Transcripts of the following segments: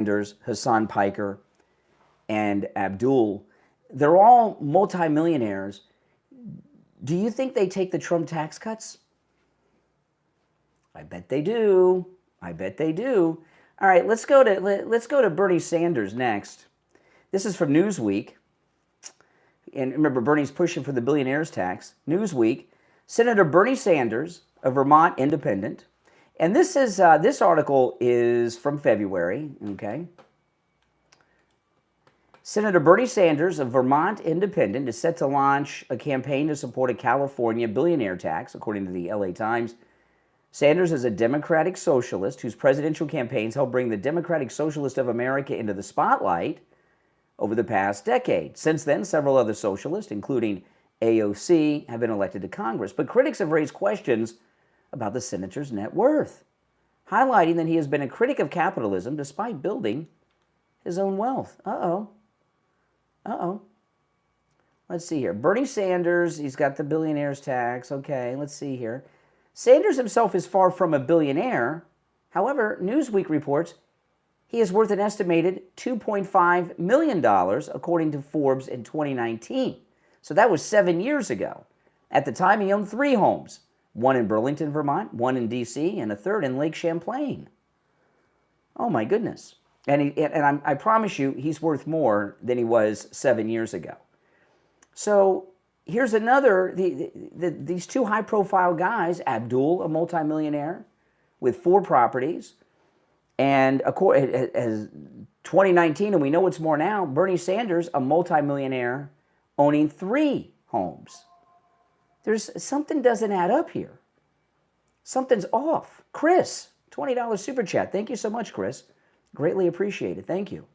Sanders, Hassan Piker, and Abdul, they're all multimillionaires. Do you think they take the Trump tax cuts? I bet they do. I bet they do. All right, let's go to Bernie Sanders next. This is from Newsweek. And remember, Bernie's pushing for the billionaires tax. Newsweek, Senator Bernie Sanders, a Vermont independent. And this article is from February, okay? Senator Bernie Sanders, a Vermont independent, is set to launch a campaign to support a California billionaire tax, according to the LA Times. Sanders is a Democratic socialist whose presidential campaigns helped bring the Democratic Socialist of America into the spotlight over the past decade. Since then, several other socialists, including AOC, have been elected to Congress. But critics have raised questions about the senator's net worth, highlighting that he has been a critic of capitalism despite building his own wealth. Uh-oh. Let's see here. Bernie Sanders, he's got the billionaires tax. Okay, let's see here. Sanders himself is far from a billionaire. However, Newsweek reports he is worth an estimated $2.5 million, according to Forbes in 2019. So that was 7 years ago. At the time, he owned 3 homes, one in Burlington, Vermont, one in D.C., and a third in Lake Champlain. Oh, my goodness. And I promise you, he's worth more than he was 7 years ago. So here's another, these 2 high-profile guys, Abdul, a multimillionaire with 4 properties, and as 2019, and we know it's more now, Bernie Sanders, a multimillionaire owning 3 homes. Something doesn't add up here. Something's off. Chris, $20 super chat. Thank you so much, Chris. Greatly appreciated. Thank you.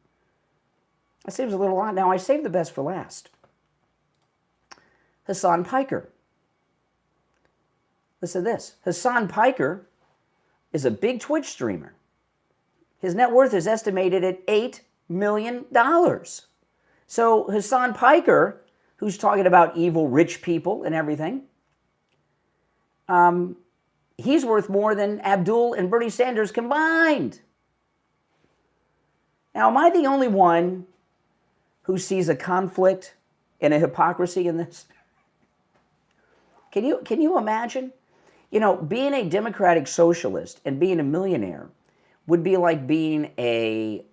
That seems a little odd. Now, I saved the best for last. Hassan Piker. Listen to this. Hassan Piker is a big Twitch streamer. His net worth is estimated at $8 million. So Hassan Piker, who's talking about evil rich people and everything, he's worth more than Abdul and Bernie Sanders combined. Now, am I the only one who sees a conflict and a hypocrisy in this? Can you imagine? You know, being a Democratic socialist and being a millionaire would be like being a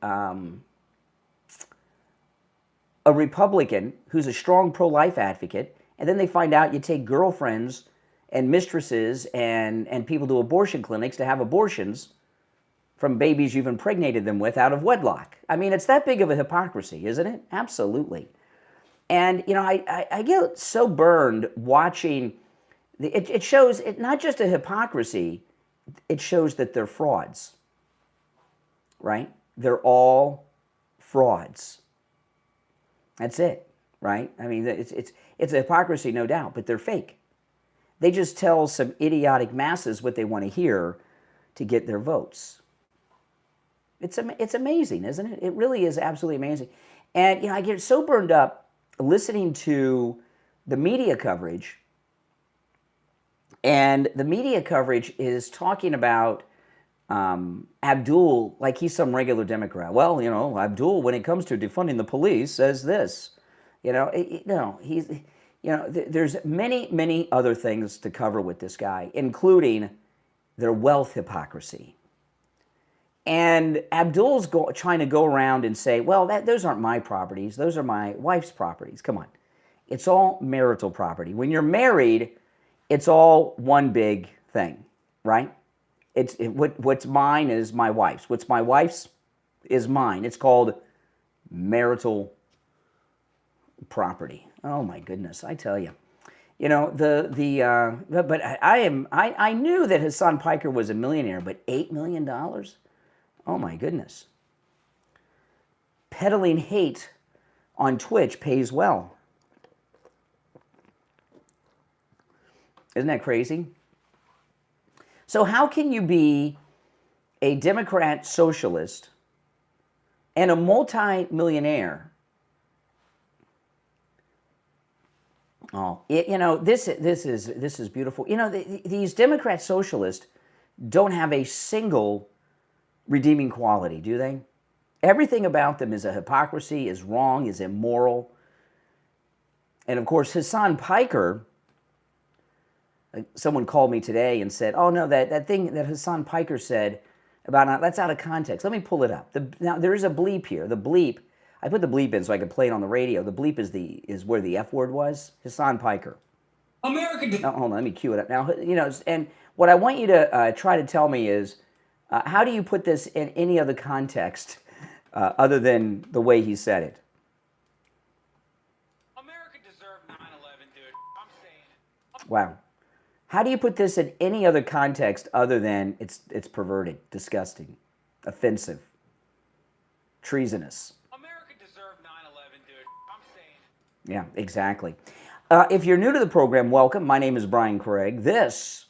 Republican who's a strong pro-life advocate, and then they find out you take girlfriends and mistresses and people to abortion clinics to have abortions from babies you've impregnated them with out of wedlock. I mean, it's that big of a hypocrisy, isn't it? Absolutely. And, you know, I get so burned watching, it shows not just a hypocrisy, it shows that they're frauds, right? They're all frauds. That's it, right? I mean, it's a hypocrisy, no doubt, but they're fake. They just tell some idiotic masses what they want to hear to get their votes. It's amazing, isn't it? It really is absolutely amazing. And, you know, I get so burned up listening to the media coverage, and the media coverage is talking about Abdul like he's some regular Democrat. Well, you know, Abdul, when it comes to defunding the police, says this. You know, he's, you know, there's many other things to cover with this guy, including their wealth hypocrisy. And Abdul's trying to go around and say, well, those aren't my properties. Those are my wife's properties. Come on. It's all marital property. When you're married, it's all one big thing, right? What's mine is my wife's. What's my wife's is mine. It's called marital property. Oh my goodness, I tell you. You know, but I knew that Hassan Piker was a millionaire, but $8 million? Oh my goodness. Peddling hate on Twitch pays well. Isn't that crazy? So how can you be a Democrat socialist and a multi-millionaire? Oh, you know, this is beautiful. You know, these Democrat socialists don't have a single redeeming quality, do they? Everything about them is a hypocrisy, is wrong, is immoral. And of course, Hassan Piker, someone called me today and said, oh no, that thing that Hassan Piker said about, that's out of context. Let me pull it up. Now, there is a bleep here. The bleep, I put the bleep in so I could play it on the radio. The bleep is where the F word was. Hassan Piker. American. Oh, hold on, let me cue it up. Now, and what I want you to try to tell me is, how do you put this in any other context other than the way he said it? America deserved 9/11, dude. I'm saying it. Wow. How do you put this in any other context other than it's perverted, disgusting, offensive, treasonous? America deserved 9/11, dude. I'm saying it. Yeah, exactly. If you're new to the program, welcome. My name is Brian Craig. This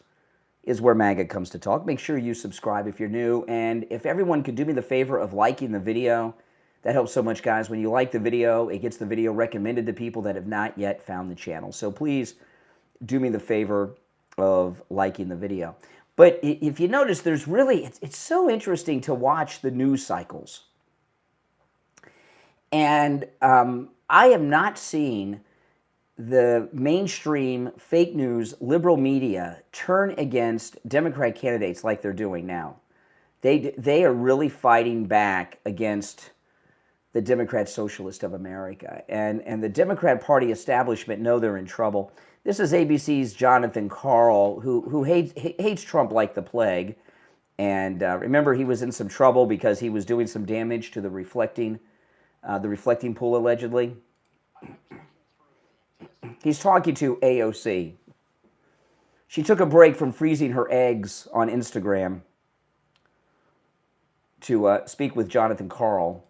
is where MAGA comes to talk. Make sure you subscribe if you're new. And if everyone could do me the favor of liking the video, that helps so much, guys. When you like the video, it gets the video recommended to people that have not yet found the channel. So please do me the favor of liking the video. But if you notice, there's really, it's so interesting to watch the news cycles. And I have not seen the mainstream fake news liberal media turn against Democrat candidates like they're doing now. They are really fighting back against the Democrat Socialist of America. And the Democrat Party establishment know they're in trouble. This is ABC's Jonathan Karl, who hates Trump like the plague. And remember, he was in some trouble because he was doing some damage to the reflecting pool, allegedly. He's talking to AOC. She took a break from freezing her eggs on Instagram to speak with Jonathan Karl.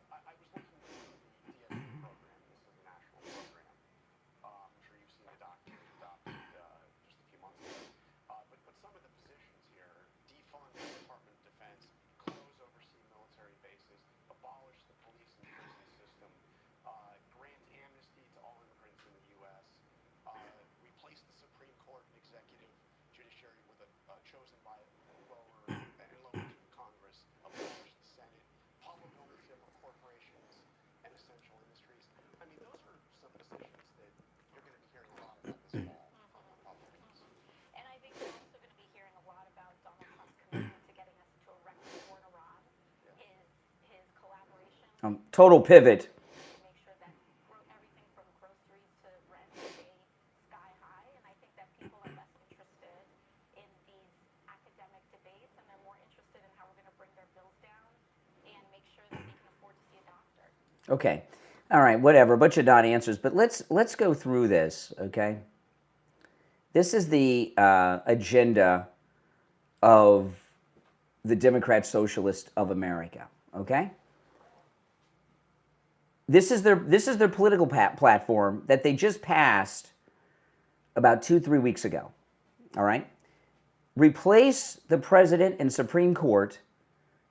Total pivot. Make sure that everything from groceries to rent stay sky high, and I think that people are less interested in these academic debates, and they're more interested in how we're going to bring their bills down and make sure that they can afford to see a doctor. Okay, all right, whatever. Bunch of non-answers, but let's go through this. Okay, this is the agenda of the Democrat Socialist of America. Okay. This is their political platform that they just passed about 2-3 weeks ago. All right? Replace the president and Supreme Court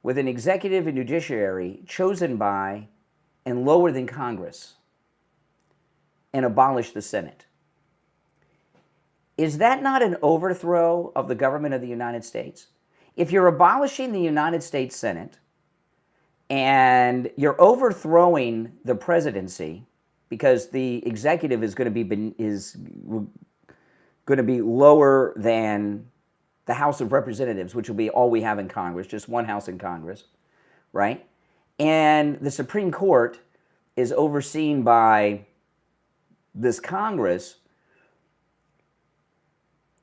with an executive and judiciary chosen by and lower than Congress, and abolish the Senate. Is that not an overthrow of the government of the United States? If you're abolishing the United States Senate, and you're overthrowing the presidency because the executive is going to be lower than the House of Representatives, which will be all we have in Congress, just one house in Congress, right? And the Supreme Court is overseen by this Congress.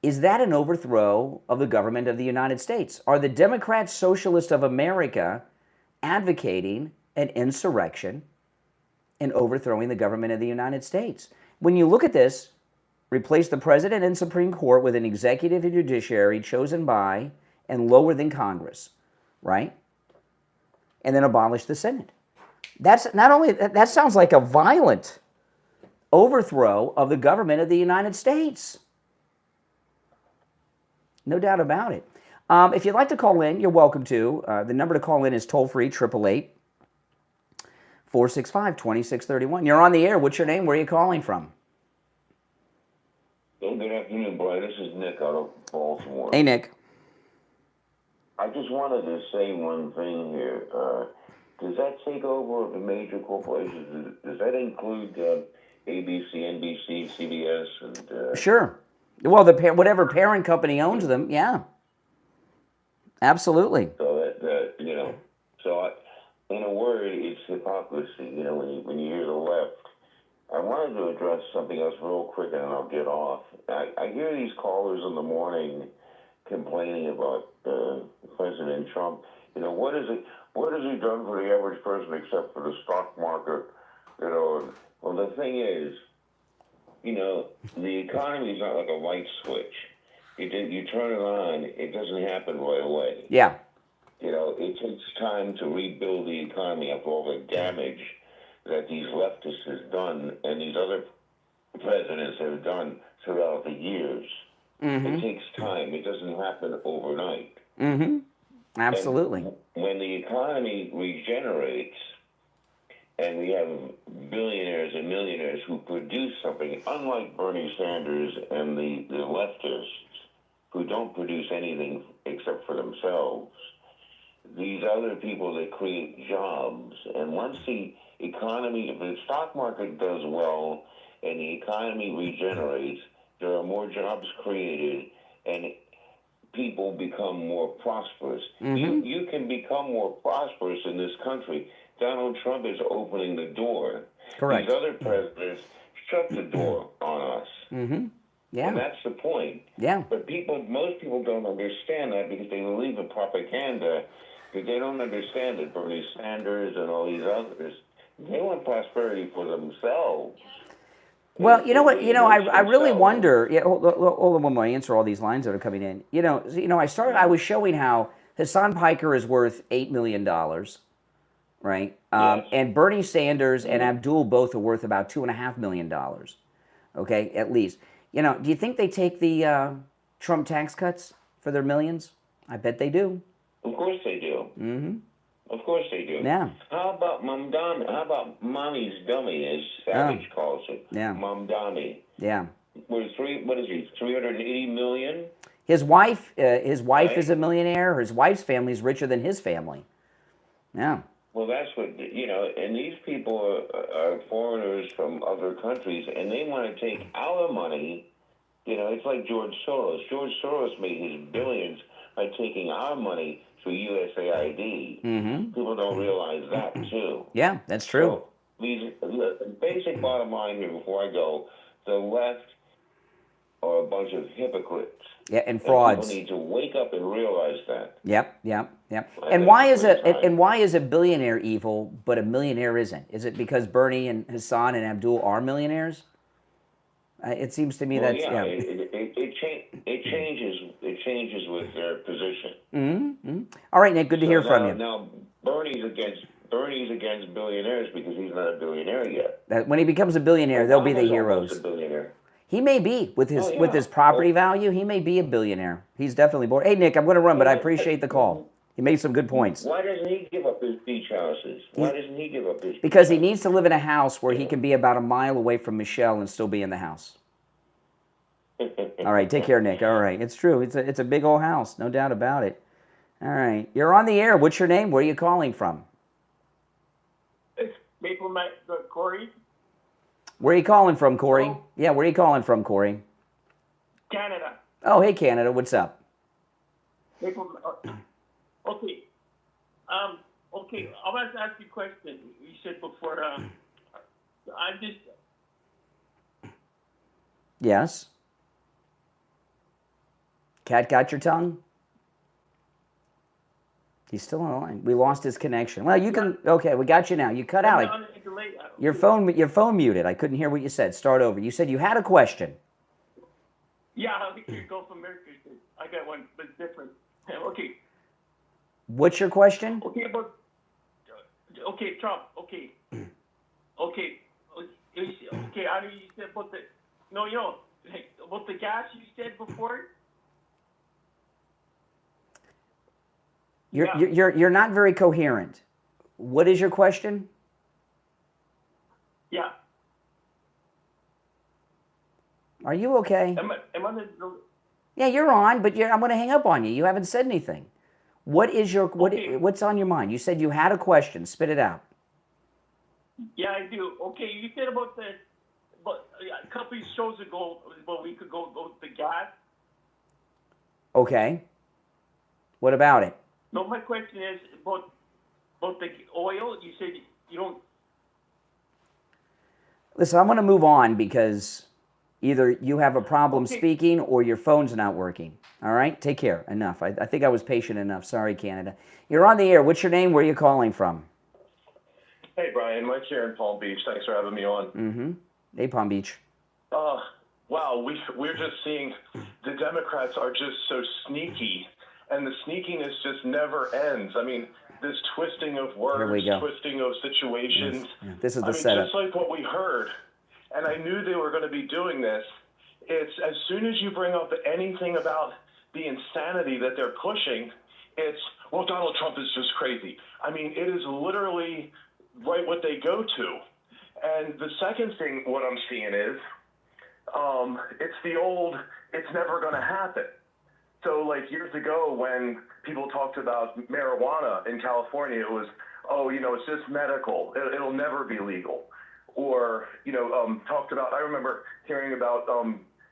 Is that an overthrow of the government of the United States? Are the Democrat Socialists of America advocating an insurrection and overthrowing the government of the United States? When you look at this, replace the president and Supreme Court with an executive and judiciary chosen by and lower than Congress, right? And then abolish the Senate. That's not only, that sounds like a violent overthrow of the government of the United States. No doubt about it. If you'd like to call in, you're welcome to. The number to call in is toll-free, 888-465-2631. You're on the air. What's your name? Where are you calling from? Well, good afternoon, Brian. This is Nick out of Baltimore. Hey, Nick. I just wanted to say one thing here. does that take over the major corporations? Does that include ABC, NBC, CBS, and Sure. Well, whatever parent company owns them, yeah. Absolutely. so that you know, in a word, it's hypocrisy. You know, when you hear the left. I wanted to address something else real quick, and then I'll get off. I hear these callers in the morning complaining about President Trump. You know, what has he done for the average person except for the stock market? You know, well, the thing is, you know, the economy is not like a light switch. You turn it on, it doesn't happen right away. Yeah. You know, it takes time to rebuild the economy after all the damage that these leftists have done and these other presidents have done throughout the years. Mm-hmm. It takes time. It doesn't happen overnight. Mm-hmm. Absolutely. And when the economy regenerates and we have billionaires and millionaires who produce something, unlike Bernie Sanders and the leftists who don't produce anything except for themselves, these other people that create jobs. And once the economy, if the stock market does well and the economy regenerates, there are more jobs created and people become more prosperous. Mm-hmm. You can become more prosperous in this country. Donald Trump is opening the door. Correct. These other presidents shut the door on us. Mm-hmm. Yeah. And that's the point. Yeah. But most people don't understand that because they believe in propaganda, because they don't understand that Bernie Sanders and all these others, they want prosperity for themselves. Well, you know what? You know, I really wonder. Yeah, hold on one more. I answer all these lines that are coming in. You know, I was showing how Hassan Piker is worth $8 million, right? Yes. And Bernie Sanders and Abdul both are worth about $2.5 million. Okay, at least. You know, do you think they take the Trump tax cuts for their millions? I bet they do. Of course they do. Mm-hmm. Of course they do. Yeah. How about How about Mommy's Dummy, as Savage calls it? Yeah. Mamdani. Yeah. What is he? 380 million. His wife Right. is a millionaire. His wife's family is richer than his family. Yeah. Well, that's what, you know, and these people are foreigners from other countries, and they want to take our money. You know, it's like George Soros. George Soros made his billions by taking our money through USAID. Mm-hmm. People don't realize that, too. Yeah, that's true. So, the basic bottom line here before I go, the left are a bunch of hypocrites. Yeah, and frauds. And people need to wake up and realize that. Yep. And why is a billionaire evil, but a millionaire isn't? Is it because Bernie and Hassan and Abdul are millionaires? It seems to me that's yeah. It changes with their position. Mm-hmm. All right, Nick. Good to hear from you. Now Bernie's against billionaires because he's not a billionaire yet. When he becomes a billionaire, they'll be the heroes. A billionaire. He may be with his property value. He may be a billionaire. He's definitely born. Hey, Nick, I'm going to run, but I appreciate the call. He made some good points. Why doesn't he give up his beach houses? Because he needs to live in a house where he can be about a mile away from Michelle and still be in the house. All right, take care, Nick. All right, it's true. It's a big old house, no doubt about it. All right, you're on the air. What's your name? Where are you calling from? It's Maple Corey. Where are you calling from, Corey? Hello? Yeah, where are you calling from, Corey? Canada. Oh, hey, Canada. What's up? Maple. Okay. Okay. I want to ask you a question. You said before. I just. Yes. Cat got your tongue? He's still on the line. We lost his connection. Well, you can. Okay, we got you now. You cut out. Your phone muted. I couldn't hear what you said. Start over. You said you had a question. Yeah, I think you go from America. I got one, but it's different. Okay. What's your question? Okay, Trump. Okay. Okay. I know you said about the about the gas you said before. You're not very coherent. What is your question? Yeah. Are you okay? Am I Yeah, you're on, but I'm going to hang up on you. You haven't said anything. What is your Okay. what's on your mind? You said you had a question. Spit it out. Yeah, I do. Okay, you said about a couple of shows ago, about a week ago, about the gas. Okay. What about it? No, my question is about the oil. You said you don't. Listen, I'm going to move on because either you have a problem Okay. speaking or your phone's not working. All right? Take care. Enough. I think I was patient enough. Sorry, Canada. You're on the air. What's your name? Where are you calling from? Hey, Brian. Mike here in Palm Beach. Thanks for having me on. Mm-hmm. Hey, Palm Beach. Wow, we're just seeing the Democrats are just so sneaky, and the sneakiness just never ends. I mean, this twisting of words, Here we go. twisting of situations. Yes. Yeah, this is the I mean, setup. just like what we heard, and I knew they were going to be doing this. It's as soon as you bring up anything about the insanity that they're pushing, it's, well, Donald Trump is just crazy. I mean, it is literally right what they go to. And the second thing, what I'm seeing is, it's the old, it's never going to happen. So like years ago when people talked about marijuana in California, it was, oh, you know, it's just medical. It'll never be legal. Or, you know, talked about, I remember hearing about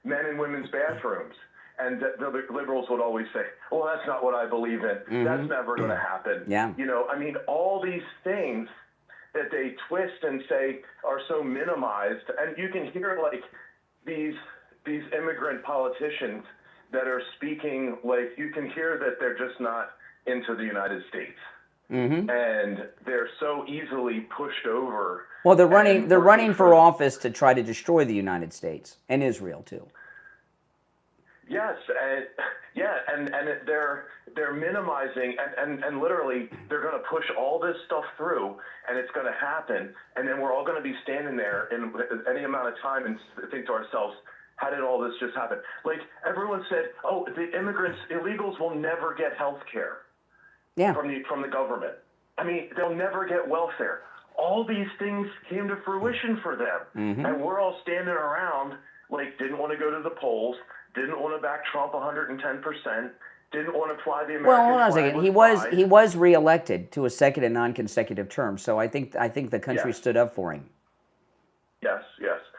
men and women's bathrooms. And the liberals would always say, well, that's not what I believe in. Mm-hmm. That's never going to happen. Yeah. You know, I mean, all these things that they twist and say are so minimized. And you can hear like these immigrant politicians that are speaking, like you can hear that they're just not into the United States. Mm-hmm. And they're so easily pushed over. Well, they're running for office to try to destroy the United States and Israel too. Yes, and they're minimizing and literally they're going to push all this stuff through, and it's going to happen, and then we're all going to be standing there in any amount of time and think to ourselves, how did all this just happen? Like everyone said, oh, the immigrants, illegals will never get health care from the government. I mean, they'll never get welfare. All these things came to fruition for them, and we're all standing around like didn't want to go to the polls. Didn't want to back Trump 110%. Didn't want to fly the American flag. Well, hold on a second. He was reelected to a second and non-consecutive term. So I think the country stood up for him. Yes.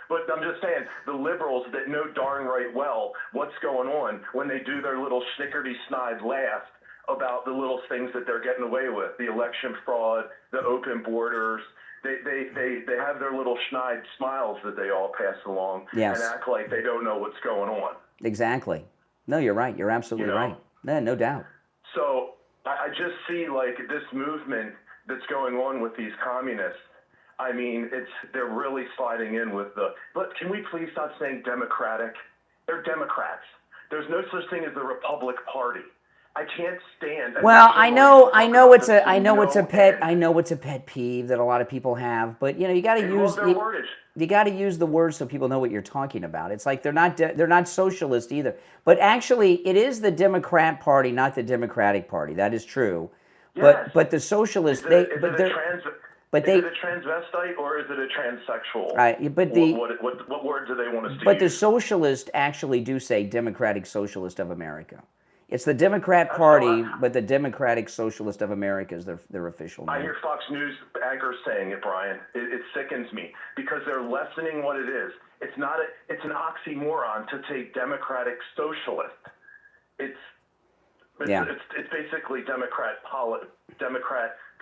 But I'm just saying, the liberals that know darn right well what's going on when they do their little snickerty-snide laugh about the little things that they're getting away with, the election fraud, the open borders. They have their little snide smiles that they all pass along and act like they don't know what's going on. Exactly. No, you're right. You're absolutely right. No doubt. So I just see like this movement that's going on with these communists. I mean, they're really sliding in with but can we please stop saying Democratic? They're Democrats. There's no such thing as the Republic Party. I can't stand. Well, I know it's a pet peeve that a lot of people have, but you know, you got to use the words so people know what you're talking about. It's like they're not socialist either, but actually, it is the Democrat Party, not the Democratic Party. That is true, yes. but the socialists is it a transvestite or is it a transsexual? Right, but what word do they want us to use? But the socialists actually do say Democratic Socialist of America. It's the Democrat Party, but the Democratic Socialist of America is their official name. I hear Fox News anchors saying it, Brian. It sickens me because they're lessening what it is. It's an oxymoron to say Democratic Socialist. It's basically Democrat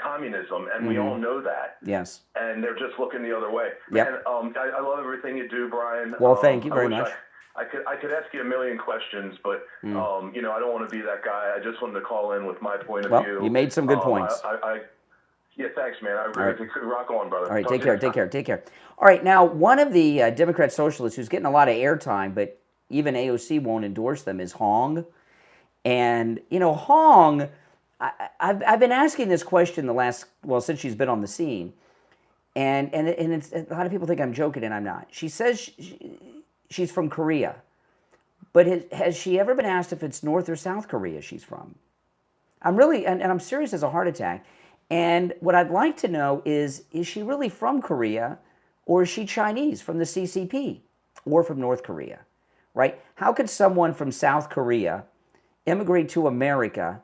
communism, and we all know that. Yes. And they're just looking the other way. Yep. And I love everything you do, Brian. Well, thank you very much. I could ask you a million questions, but you know, I don't want to be that guy. I just wanted to call in with my point of view. Well, you made some good points. Yeah, thanks, man. I really rock on, brother. All right, take care. All right, now one of the Democrat socialists who's getting a lot of airtime, but even AOC won't endorse them, is Hong. And you know, Hong, I've been asking this question since she's been on the scene, and it's, a lot of people think I'm joking, and I'm not. She says she's from Korea, but has she ever been asked if it's North or South Korea she's from? I'm really, and I'm serious as a heart attack. And what I'd like to know is she really from Korea, or is she Chinese from the CCP, or from North Korea, right? How could someone from South Korea immigrate to America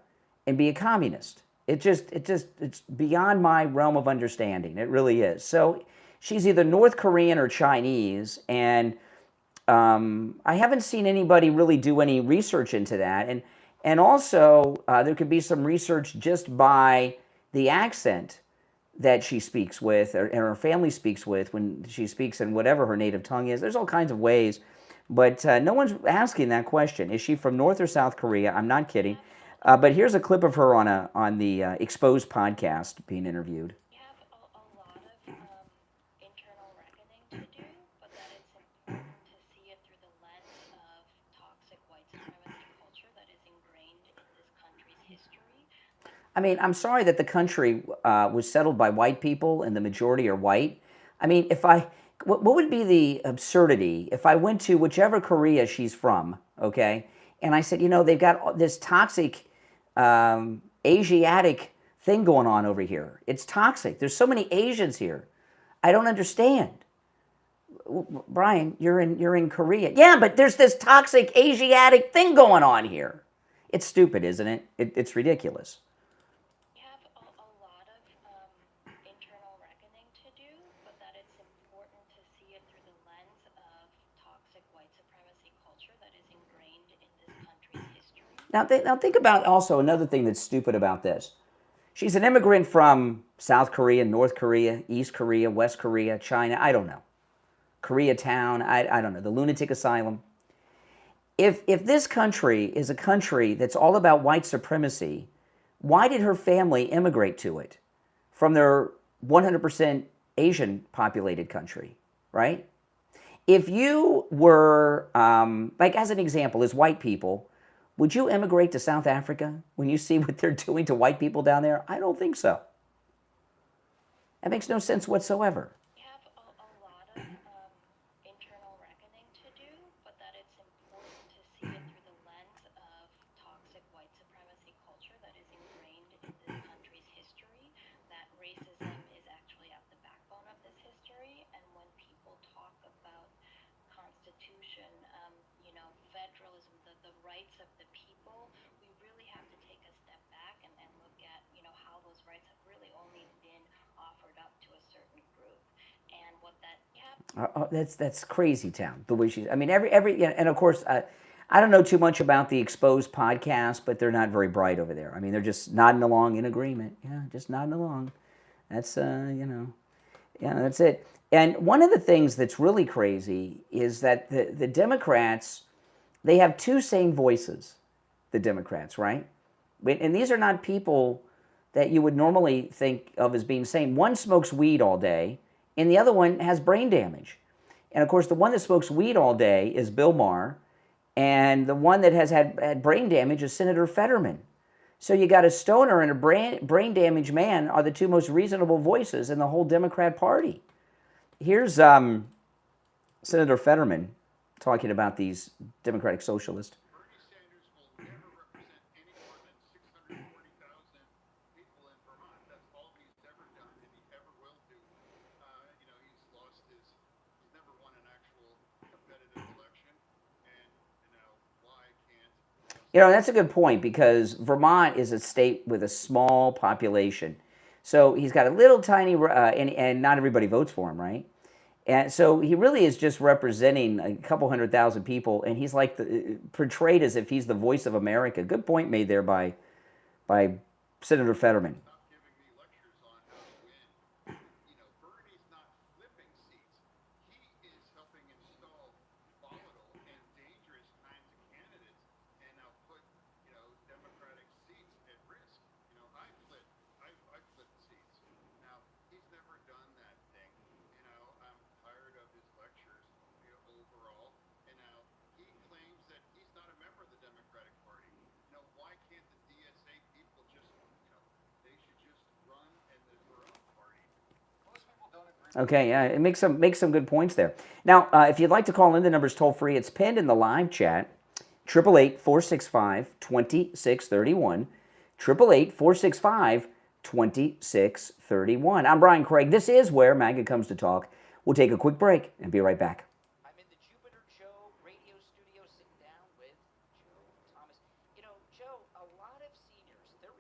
and be a communist. It's beyond my realm of understanding. It really is. So she's either North Korean or Chinese, and I haven't seen anybody really do any research into that. And also, there could be some research just by the accent that she speaks with, or her family speaks with when she speaks in whatever her native tongue is. There's all kinds of ways, but no one's asking that question. Is she from North or South Korea? I'm not kidding. But here's a clip of her on the Exposed podcast being interviewed. We have a lot of internal reckoning to do, but that it's important to see it through the lens of toxic white supremacy culture that is ingrained in this country's history. I mean, I'm sorry that the country was settled by white people and the majority are white. I mean, what would be the absurdity if I went to whichever Korea she's from, okay, and I said, they've got this toxic Asiatic thing going on over here. It's toxic. There's so many Asians here. I don't understand. Brian, you're in Korea. Yeah, but there's this toxic Asiatic thing going on here. It's stupid, isn't it? It's ridiculous. We have a lot of internal reckoning to do, but that it's important to see it through the lens of toxic white supremacy culture that is ingrained in this country's history. Now think about also another thing that's stupid about this. She's an immigrant from South Korea, North Korea, East Korea, West Korea, China, I don't know. Koreatown, I don't know, the lunatic asylum. If this country is a country that's all about white supremacy, why did her family immigrate to it from their 100% Asian populated country, right? If you were, like as an example, as white people, would you immigrate to South Africa when you see what they're doing to white people down there? I don't think so. That makes no sense whatsoever. We have a lot of internal reckoning to do, but that it's important to see it through the lens of toxic white supremacy culture that is ingrained in this country's history, that racism is actually at the backbone of this history, and when people talk about Constitution, federalism, the rights of the people, we really have to take a step back and look at, how those rights have really only been offered up to a certain group, and what that That's crazy town. The way she's, I mean, and of course, I don't know too much about the Exposed podcast, but they're not very bright over there. I mean, they're just nodding along in agreement. Yeah, just nodding along. That's that's it. And one of the things that's really crazy is that the Democrats, they have two sane voices, the Democrats, right? And these are not people that you would normally think of as being sane. One smokes weed all day, and the other one has brain damage. And of course, the one that smokes weed all day is Bill Maher, and the one that has had brain damage is Senator Fetterman. So you got a stoner and a brain damaged man are the two most reasonable voices in the whole Democrat Party. Here's Senator Fetterman talking about these Democratic Socialists. Bernie Sanders will never represent any more than 640,000 people in Vermont. That's all he's ever done, and he ever will do. He's never won an actual competitive election, and why can't? That's a good point, because Vermont is a state with a small population. So he's got a little tiny, and not everybody votes for him, right? And so he really is just representing a couple 100,000 people, and he's like portrayed as if he's the voice of America. Good point made there by Senator Fetterman. Stop giving me lectures on how to win. Bernie's not flipping seats. He is helping install volatile and dangerous kinds of candidates, and now put Democratic seats at risk. I flip seats. Now he's never done that thing. I'm tired of his lectures overall, and now he claims that he's not a member of the Democratic Party. Why can't the DSA people just, they should just run and their own party? Most people don't agree. Okay, yeah, it makes some good points there. Now, if you'd like to call in, the number's toll free. It's pinned in the live chat. 888-465-2631. 888-465-2631. I'm Brian Craig. This is where MAGA comes to talk. We'll take a quick break and be right back. I'm in the Jupiter Joe radio studio sitting down with Joe Thomas. Joe, a lot of seniors, they're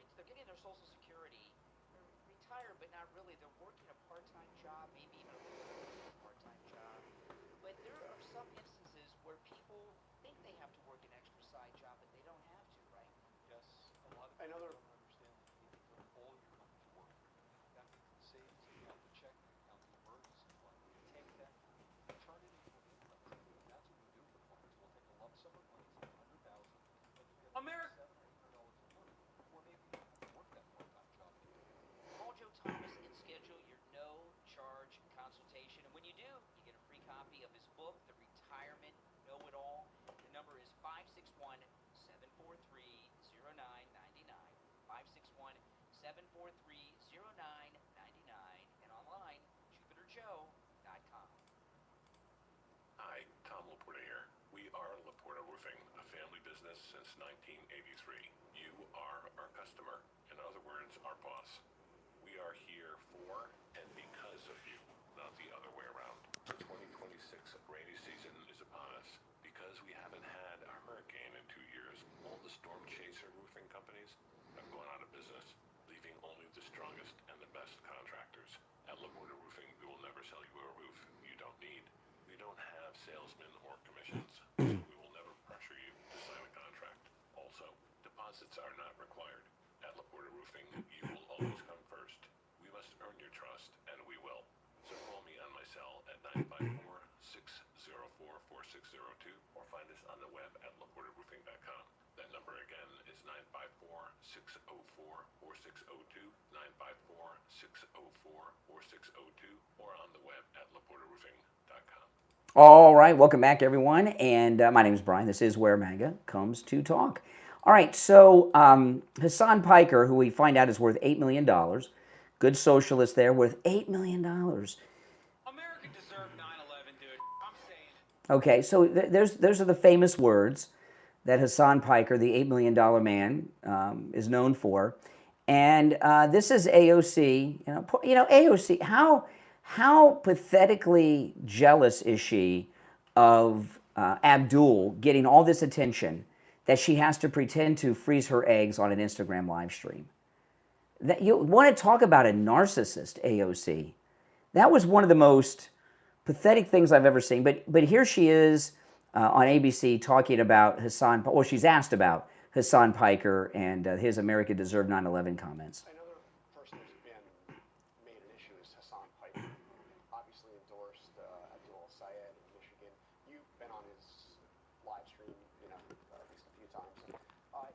I know they're understand that you need to put all your money to work. That means the savings account, the checking account, the emergency fund. Take that money, turn it into an income stream. That's what we do for clients. We'll take a lump sum of money, say $100,000, and you get America. $700 or $800 a month, or maybe you don't have to work that part-time job anymore. Call Joe Thomas and schedule your no-charge consultation. And when you do, you get a free copy of his book, The Retirement Know-It-All. The number is 561-743-0999. 561-743-0999. And online, JupiterJoe.com. Hi, Tom Laporta here. We are Laporta Roofing, a family business since 1983. You are our customer. In other words, our boss. We are here for and because of you, not the other way around. The 2026 rainy season is upon us. Because we haven't had a hurricane in 2 years, all the storm chaser roofing companies have gone out of business, leaving only the strongest and the best contractors. At Laporta Roofing, we will never sell you a roof you don't need. We don't have salesmen or commissions, so we will never pressure you to sign a contract. Also, deposits are not required. At Laporta Roofing, you will always come first. We must earn your trust, and we will. So call me on my cell at 954-604-4602 or find us on the web at laportaroofing.com. That number again is 954-604-4602, 954-604-4602, or on the web at laportaroofing.com. All right, welcome back, everyone. And my name is Brian. This is Where MAGA Comes to Talk. All right, so Hassan Piker, who we find out is worth $8 million, good socialist there, worth $8 million. America deserved 9/11, dude. I'm saying it. Okay, so those are the famous words that Hassan Piker, the $8 million man, is known for. And this is AOC. AOC, how pathetically jealous is she of Abdul getting all this attention that she has to pretend to freeze her eggs on an Instagram live stream? That you want to talk about a narcissist, AOC. That was one of the most pathetic things I've ever seen. But here she is on ABC talking about Hassan. Well, she's asked about Hassan Piker and his America Deserved 9/11 comments. Another person who's been made an issue is Hassan Piker, obviously endorsed Abdul Sayed in Michigan. You've been on his live stream, at least a few times.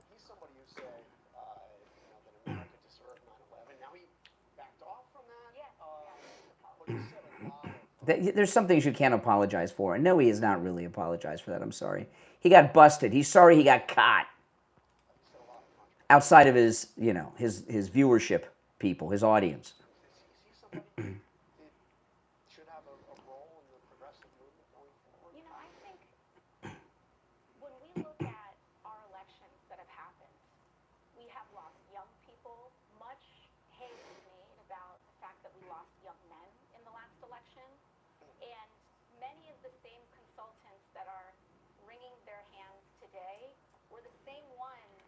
He's somebody who said, that America deserved 9/11. Now he backed off from that. But he said a lot of. There's some things you can't apologize for. And no, he has not really apologized for that. I'm sorry. He got busted. He's sorry he got caught. Outside of his, his viewership people, his audience. Is he somebody that should have a role in the progressive movement going forward? I think when we look at our elections that have happened, we have lost young people. Much hay was made about the fact that we lost young men in the last election. And many of the same consultants that are wringing their hands today were the same ones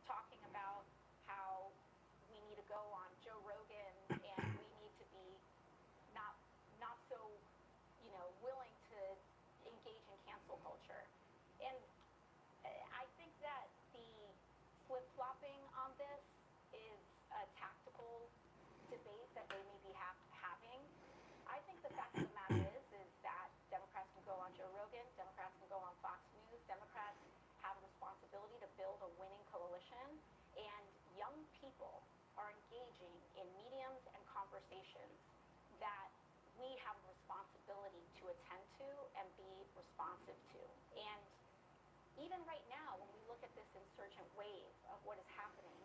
talking about how we need to go on Joe Rogan and we need to be not so, willing to engage in cancel culture. And I think that the flip-flopping on this is a tactical debate that they may be having. I think the fact of the matter is that Democrats can go on Joe Rogan, Democrats can go on Fox News, Democrats have a responsibility to build a winning coalition, and young people are engaging in mediums and conversations that we have a responsibility to attend to and be responsive to. And even right now, when we look at this insurgent wave of what is happening,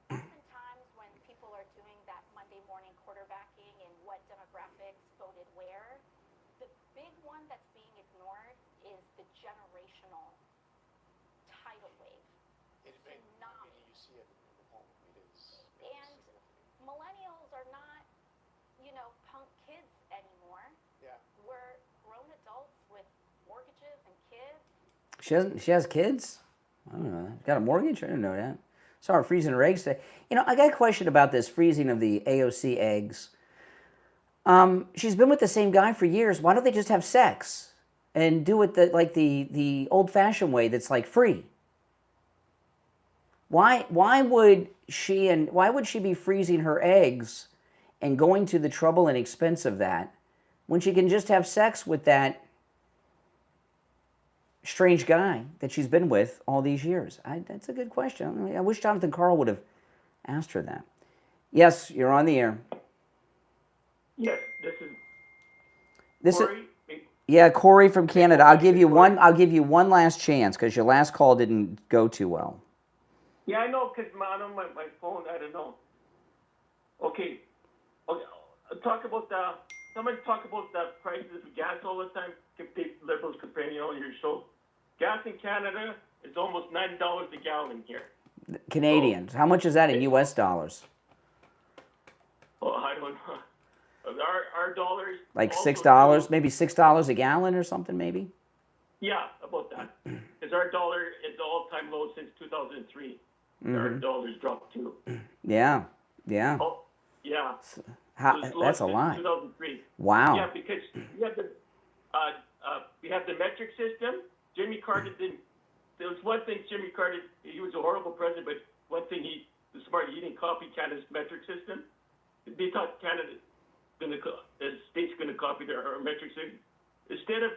oftentimes when people are doing that Monday morning quarterbacking and what demographics voted where, the big one that's being ignored is the generational tidal wave. It's Tsunami. you see it in the home. It is. And millennials are not, punk kids anymore. Yeah. We're grown adults with mortgages and kids. She has kids? I don't know. Got a mortgage? I didn't know that. Saw her freezing her eggs today. I got a question about this freezing of the AOC eggs. She's been with the same guy for years. Why don't they just have sex and do it the old-fashioned way that's free? Why would she be freezing her eggs and going to the trouble and expense of that when she can just have sex with that strange guy that she's been with all these years? That's a good question. I wish Jonathan Carl would have asked her that. Yes, you're on the air. Yes, this is Corey. Yeah, Corey from Canada. I'll give you one last chance because your last call didn't go too well. Yeah, I know, because on my phone, I don't know. Okay. Talk about somebody talk about the prices of gas all the time. Liberals complaining on your show. Gas in Canada is almost $9 a gallon here. Canadians. How much is that in U.S. dollars? Oh, I don't know. Our dollars. Like $6, maybe $6 a gallon or something, maybe? Yeah, about that. Because our dollar is the all-time low since 2003. Our dollars dropped too. Yeah. Oh, yeah. That's a lot. 2003. Wow. Yeah, because we have the metric system. Jimmy Carter didn't. There was one thing Jimmy Carter. He was a horrible president, but one thing he didn't copy Canada's metric system. They thought the state's going to copy our metric system. Instead of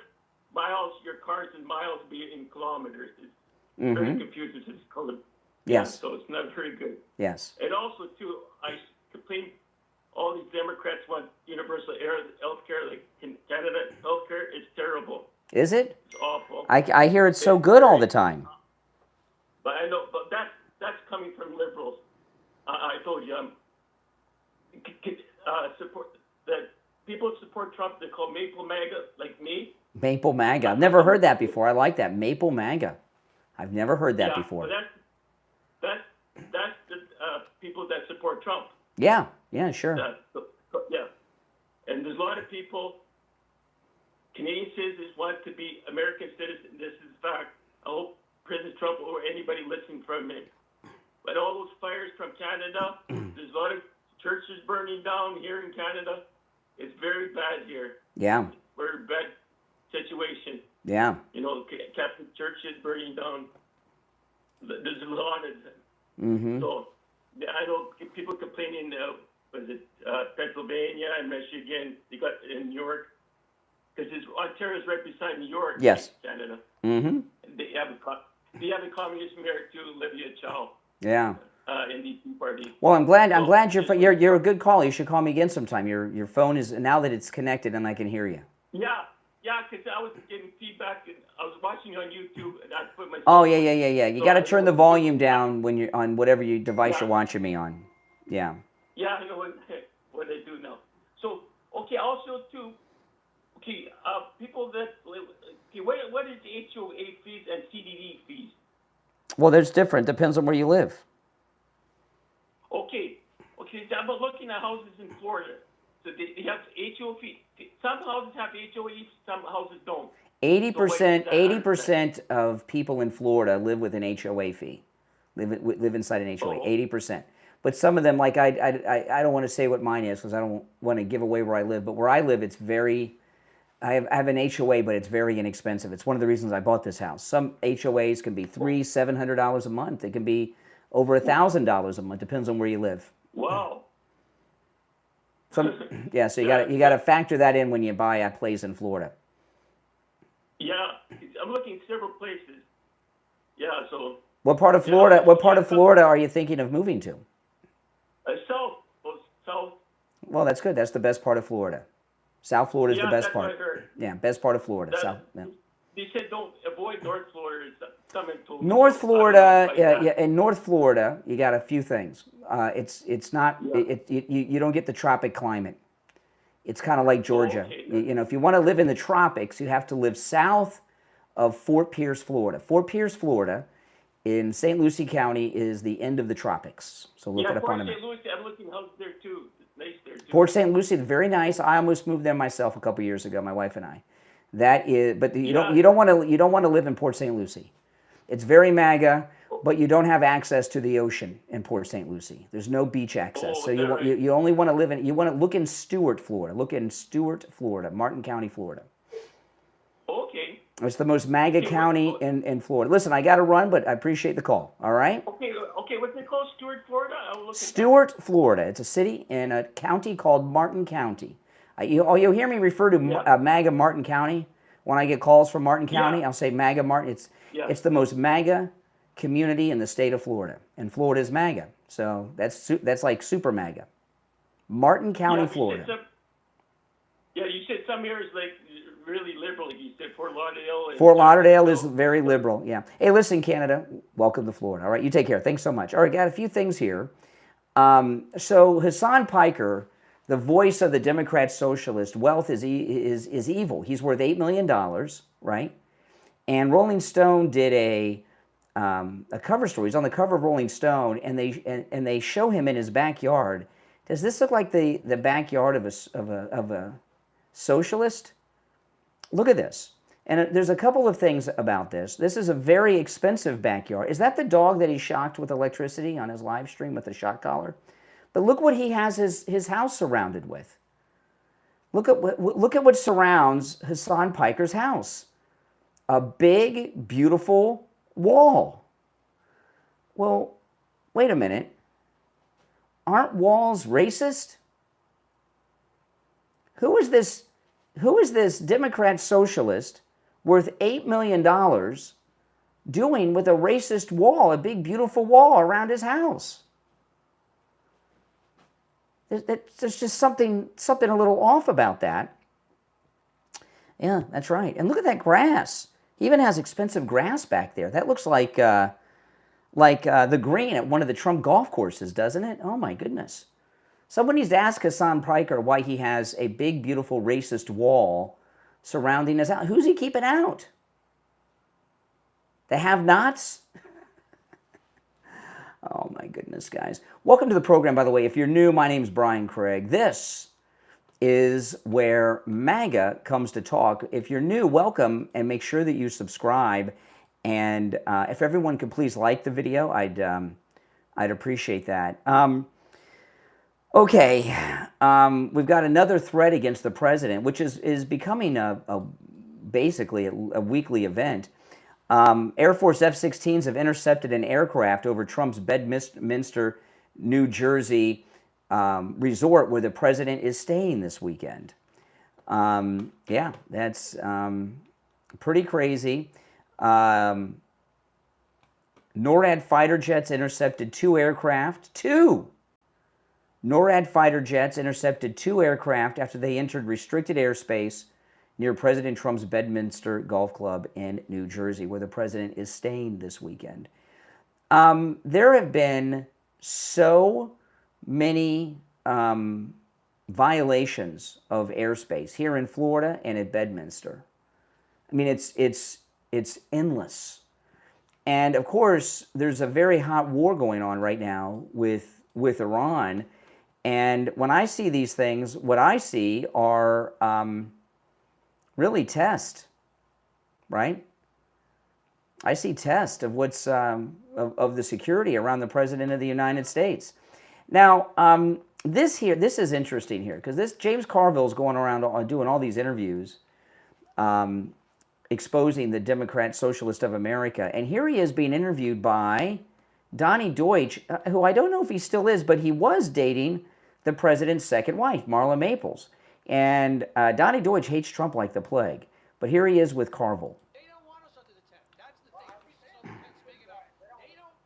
miles, your cars and miles be in kilometers. It's very confusing. It's colored. Yes. So it's not very good. Yes. And also, too, I complain all these Democrats want universal health care. Like in Canada, health care is terrible. Is it? It's awful. I hear it's so good all the time. But I know, but that's coming from liberals. I told you, support that people support Trump. They call Maple MAGA, like me. Maple MAGA. I've never heard that before. I like that. Maple MAGA. I've never heard that before. Well, that's the people that support Trump. Yeah, sure. Yeah. And there's a lot of people, Canadian citizens want to be American citizens. This is fact. I hope President Trump or anybody listening from him. But all those fires from Canada, there's a lot of churches burning down here in Canada. It's very bad here. Yeah. Very bad situation. Yeah. Catholic churches burning down. There's a lot of them. Mm-hmm. So I know people complaining. Pennsylvania and Michigan? They got in New York because Ontario's right beside New York. Yes. Canada. Mm-hmm. They have a communist mayor too, Olivia Chow. Yeah. NDP party. Well, I'm glad you're a good caller. You should call me again sometime. Your phone is now that it's connected and I can hear you. Yeah, because I was getting feedback. And I was watching on YouTube, and I put my. Oh yeah. You got to turn the volume down when you're on whatever device you're watching me on. Yeah. Yeah, I know what I do now. So also too. People that. What is HOA fees and CDD fees? Well, there's different. Depends on where you live. Okay. I'm looking at houses in Florida. So they have HOA fees. Some houses have HOA, some houses don't. 80% of people in Florida live with an HOA fee. Live inside an HOA. 80%. But some of them, like I don't want to say what mine is because I don't want to give away where I live. But where I live, it's very. I have an HOA, but it's very inexpensive. It's one of the reasons I bought this house. Some HOAs can be $700 a month. It can be over $1,000 a month. Depends on where you live. Wow. So you got to factor that in when you buy a place in Florida. Yeah, I'm looking at several places. Yeah, so. What part of Florida? What part of Florida are you thinking of moving to? South. Well, that's good. That's the best part of Florida. South Florida is the best part. What I heard. Yeah, best part of Florida. They said don't avoid North Florida. North Florida, in North Florida, you got a few things. It's not you don't get the tropic climate. It's kind of like Georgia. If you want to live in the tropics, you have to live south of Fort Pierce, Florida. Fort Pierce, Florida, in St. Lucie County, is the end of the tropics. So look it up on a map. Port St. Lucie, I'm looking houses there too. It's nice there too. Port St. Lucie, very nice. I almost moved there myself a couple years ago. My wife and I. That is, but you don't want to live in Port St. Lucie. It's very MAGA, but you don't have access to the ocean in Port St. Lucie. There's no beach access, so you only want to live in. You want to look in Stewart, Florida. Look in Stewart, Florida, Martin County, Florida. Okay. It's the most MAGA county in Florida. Listen, I got to run, but I appreciate the call. All right? Okay, what's it called? Stewart, Florida? I'll look Stewart, Florida. It's a city in a county called Martin County. You'll hear me refer to MAGA Martin County. When I get calls from Martin County, I'll say MAGA Martin. It's the most MAGA community in the state of Florida. And Florida is MAGA. So that's like super MAGA. Martin County, Florida. You said some areas like really liberal. You said Fort Lauderdale. Fort Lauderdale is very liberal, yeah. Hey, listen, Canada, welcome to Florida. All right, you take care. Thanks so much. All right, got a few things here. So Hassan Piker, the voice of the Democrat Socialist, wealth is evil. He's worth $8 million, right? And Rolling Stone did a cover story. He's on the cover of Rolling Stone, and they show him in his backyard. Does this look like the backyard of a socialist? Look at this. And there's a couple of things about this. This is a very expensive backyard. Is that the dog that he shocked with electricity on his live stream with a shock collar? But look what he has his house surrounded with. Look at what surrounds Hassan Piker's house. A big, beautiful wall. Well, wait a minute. Aren't walls racist? Who is this Democrat socialist worth $8 million doing with a racist wall, a big, beautiful wall around his house? There's just something a little off about that. Yeah, that's right. And look at that grass. He even has expensive grass back there. That looks like the green at one of the Trump golf courses, doesn't it? Oh, my goodness. Someone needs to ask Hassan Piker why he has a big, beautiful, racist wall surrounding his house. Who's he keeping out? The have-nots? Oh, my goodness, guys. Welcome to the program, by the way. If you're new, my name's Brian Craig. This is where MAGA comes to talk. If you're new, welcome, and make sure that you subscribe. And if everyone could please like the video, I'd appreciate that. Okay, we've got another threat against the president, which is becoming basically a weekly event. Air Force F-16s have intercepted an aircraft over Trump's Bedminster, New Jersey resort where the president is staying this weekend. Yeah, that's pretty crazy. NORAD fighter jets intercepted two NORAD fighter jets intercepted two aircraft after they entered restricted airspace near President Trump's Bedminster Golf Club in New Jersey, where the president is staying this weekend. There have been so many violations of airspace here in Florida and at Bedminster. I mean, it's endless. And of course, there's a very hot war going on right now with Iran. And when I see these things, what I see are really tests, right? I see tests of what's of the security around the President of the United States. Now, this is interesting here, because this James Carville's going around doing all these interviews, exposing the Democrat Socialist of America. And here he is being interviewed by Donnie Deutsch, who I don't know if he still is, but he was dating the president's second wife, Marla Maples. And Donnie Deutsch hates Trump like the plague. But here he is with Carville. They don't want us under the tent. That's the thing.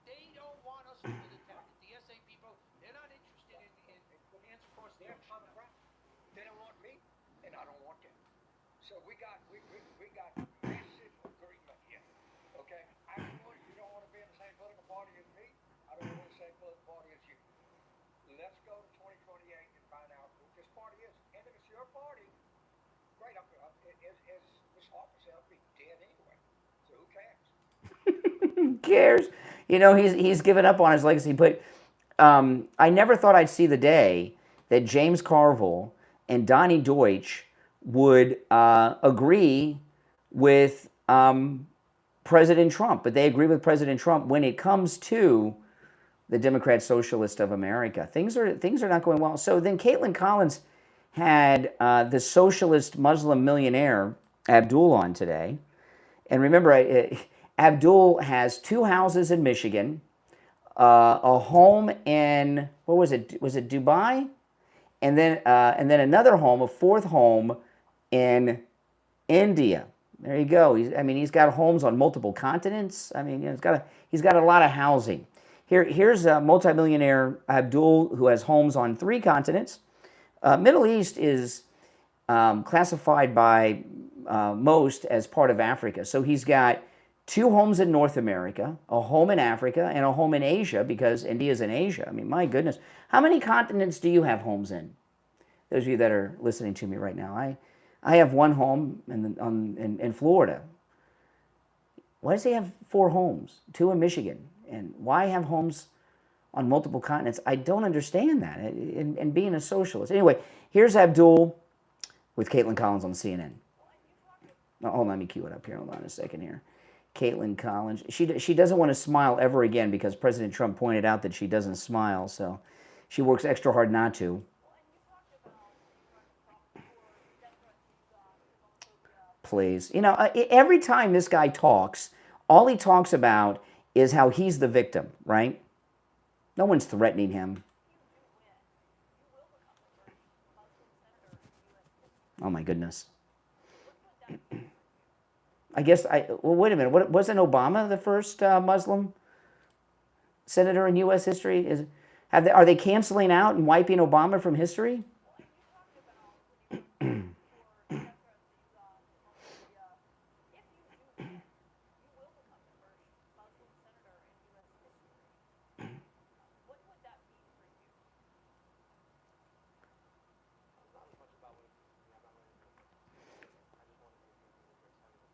They don't want us under the tent. The SA people, they're not interested in hands across their chest. They don't want me, and I don't want them. So we got massive agreement here. Okay? You don't want to be in the same political party as me. I don't want the same political party as you. Let's go to 2028 and find out who this party is. And if it's your party, great. As Ms. Hawkins said, I'll be dead anyway. So who cares? Who cares? You know, he's given up on his legacy. But I never thought I'd see the day that James Carville and Donnie Deutsch would agree with President Trump. But they agree with President Trump when it comes to the Democrat Socialist of America. Things are not going well. So then Caitlin Collins had the socialist Muslim millionaire Abdul on today. And remember, Abdul has 2 houses in Michigan, a home in, what was it? Was it Dubai? And then another home, a 4th home in India. There you go. He's got homes on multiple continents. He's got a lot of housing. Here's a multimillionaire Abdul who has homes on 3 continents. Middle East is classified by most as part of Africa. So he's got 2 homes in North America, a home in Africa, and a home in Asia, because India's in Asia. My goodness. How many continents do you have homes in? Those of you that are listening to me right now. I have 1 home in Florida. Why does he have 4 homes? 2 in Michigan. And why have homes on multiple continents? I don't understand that. And being a socialist. Anyway, here's Abdul with Caitlin Collins on CNN. Oh, hold on, let me cue it up here. Hold on a second here. Caitlin Collins. She doesn't want to smile ever again because President Trump pointed out that she doesn't smile, so she works extra hard not to. Please. Every time this guy talks, all he talks about is how he's the victim, right? No one's threatening him. Oh my goodness. Well, wait a minute. Wasn't Obama the first Muslim senator in U.S. history? Are they canceling out and wiping Obama from history?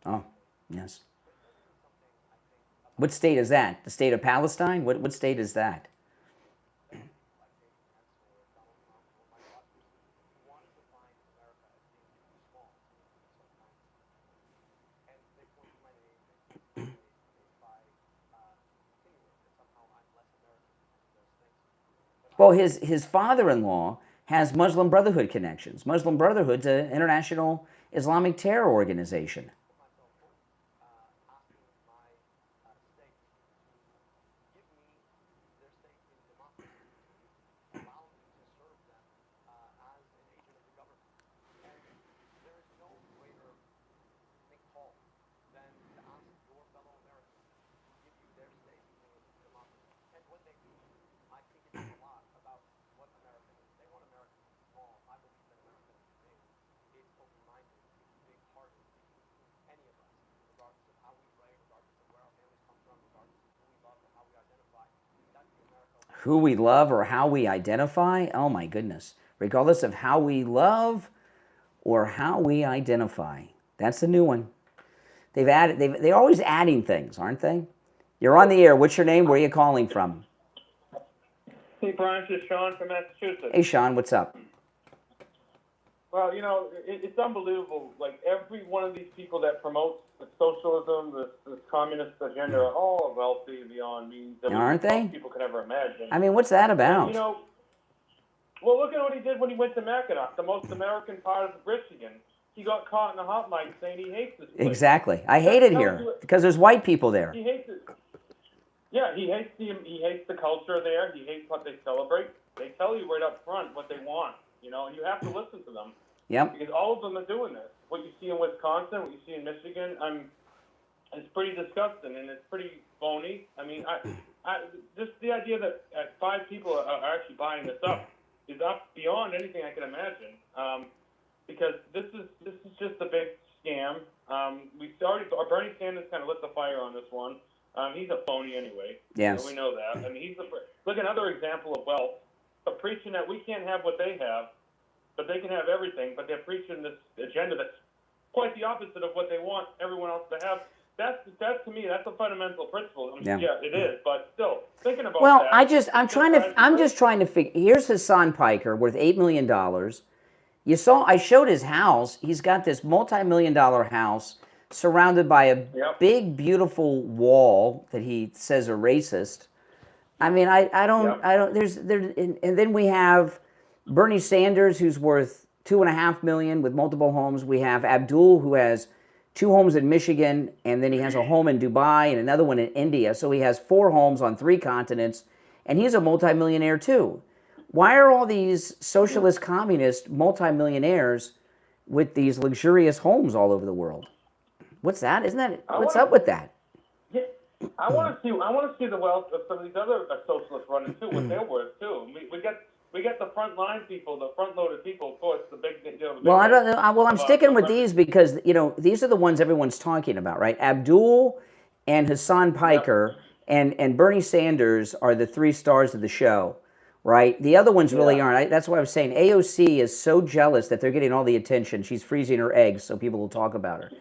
Oh, yes. What state is that? The state of Palestine? What state is that? Well, his father-in-law has Muslim Brotherhood connections. Muslim Brotherhood's an international Islamic terror organization. Who we love or how we identify? Oh my goodness. Regardless of how we love or how we identify. That's the new one. They're always adding things, aren't they? You're on the air. What's your name? Where are you calling from? Hey, Brian, this is Sean from Massachusetts. Hey, Sean, what's up? Well, it's unbelievable. Like, every one of these people that promotes the socialism, this communist agenda, are all wealthy beyond means that Aren't they? most people could ever imagine. What's that about? And, well, look at what he did when he went to Mackinac, the most American part of Michigan. He got caught in a hot mic saying he hates this place. Exactly. I hate it here because there's white people there. He hates it. Yeah, he hates the culture there. He hates what they celebrate. They tell you right up front what they want, and you have to listen to them. Yep. Because all of them are doing this. What you see in Wisconsin, what you see in Michigan, it's pretty disgusting and it's pretty phony. Just the idea that 5 people are actually buying this up is up beyond anything I can imagine. Because this is just a big scam. Bernie Sanders kind of lit the fire on this one. He's a phony anyway. Yes. So we know that. Look at another example of wealth. But preaching that we can't have what they have, but they can have everything, but they're preaching this agenda that's quite the opposite of what they want everyone else to have. That's to me, that's a fundamental principle. Yeah, it is, but still, thinking about that. I'm just trying to figure. Here's Hassan Piker worth $8 million. I showed his house. He's got this multi-million-dollar house surrounded by a big, beautiful wall that he says are racist. And then we have Bernie Sanders, who's worth $2.5 million with multiple homes. We have Abdul, who has 2 homes in Michigan, and then he has a home in Dubai and another one in India. So he has 4 homes on 3 continents, and he's a multimillionaire too. Why are all these socialist communist multimillionaires with these luxurious homes all over the world? What's that? Isn't that what's up with that? Yeah, I want to see the wealth of some of these other socialists running too, what they're worth too. We got the front line people, the front loaded people, of course, the big. Well, I don't know. Well, I'm sticking with these because these are the ones everyone's talking about, right? Abdul and Hassan Piker and Bernie Sanders are the 3 stars of the show, right? The other ones really aren't. That's why I was saying AOC is so jealous that they're getting all the attention. She's freezing her eggs so people will talk about her.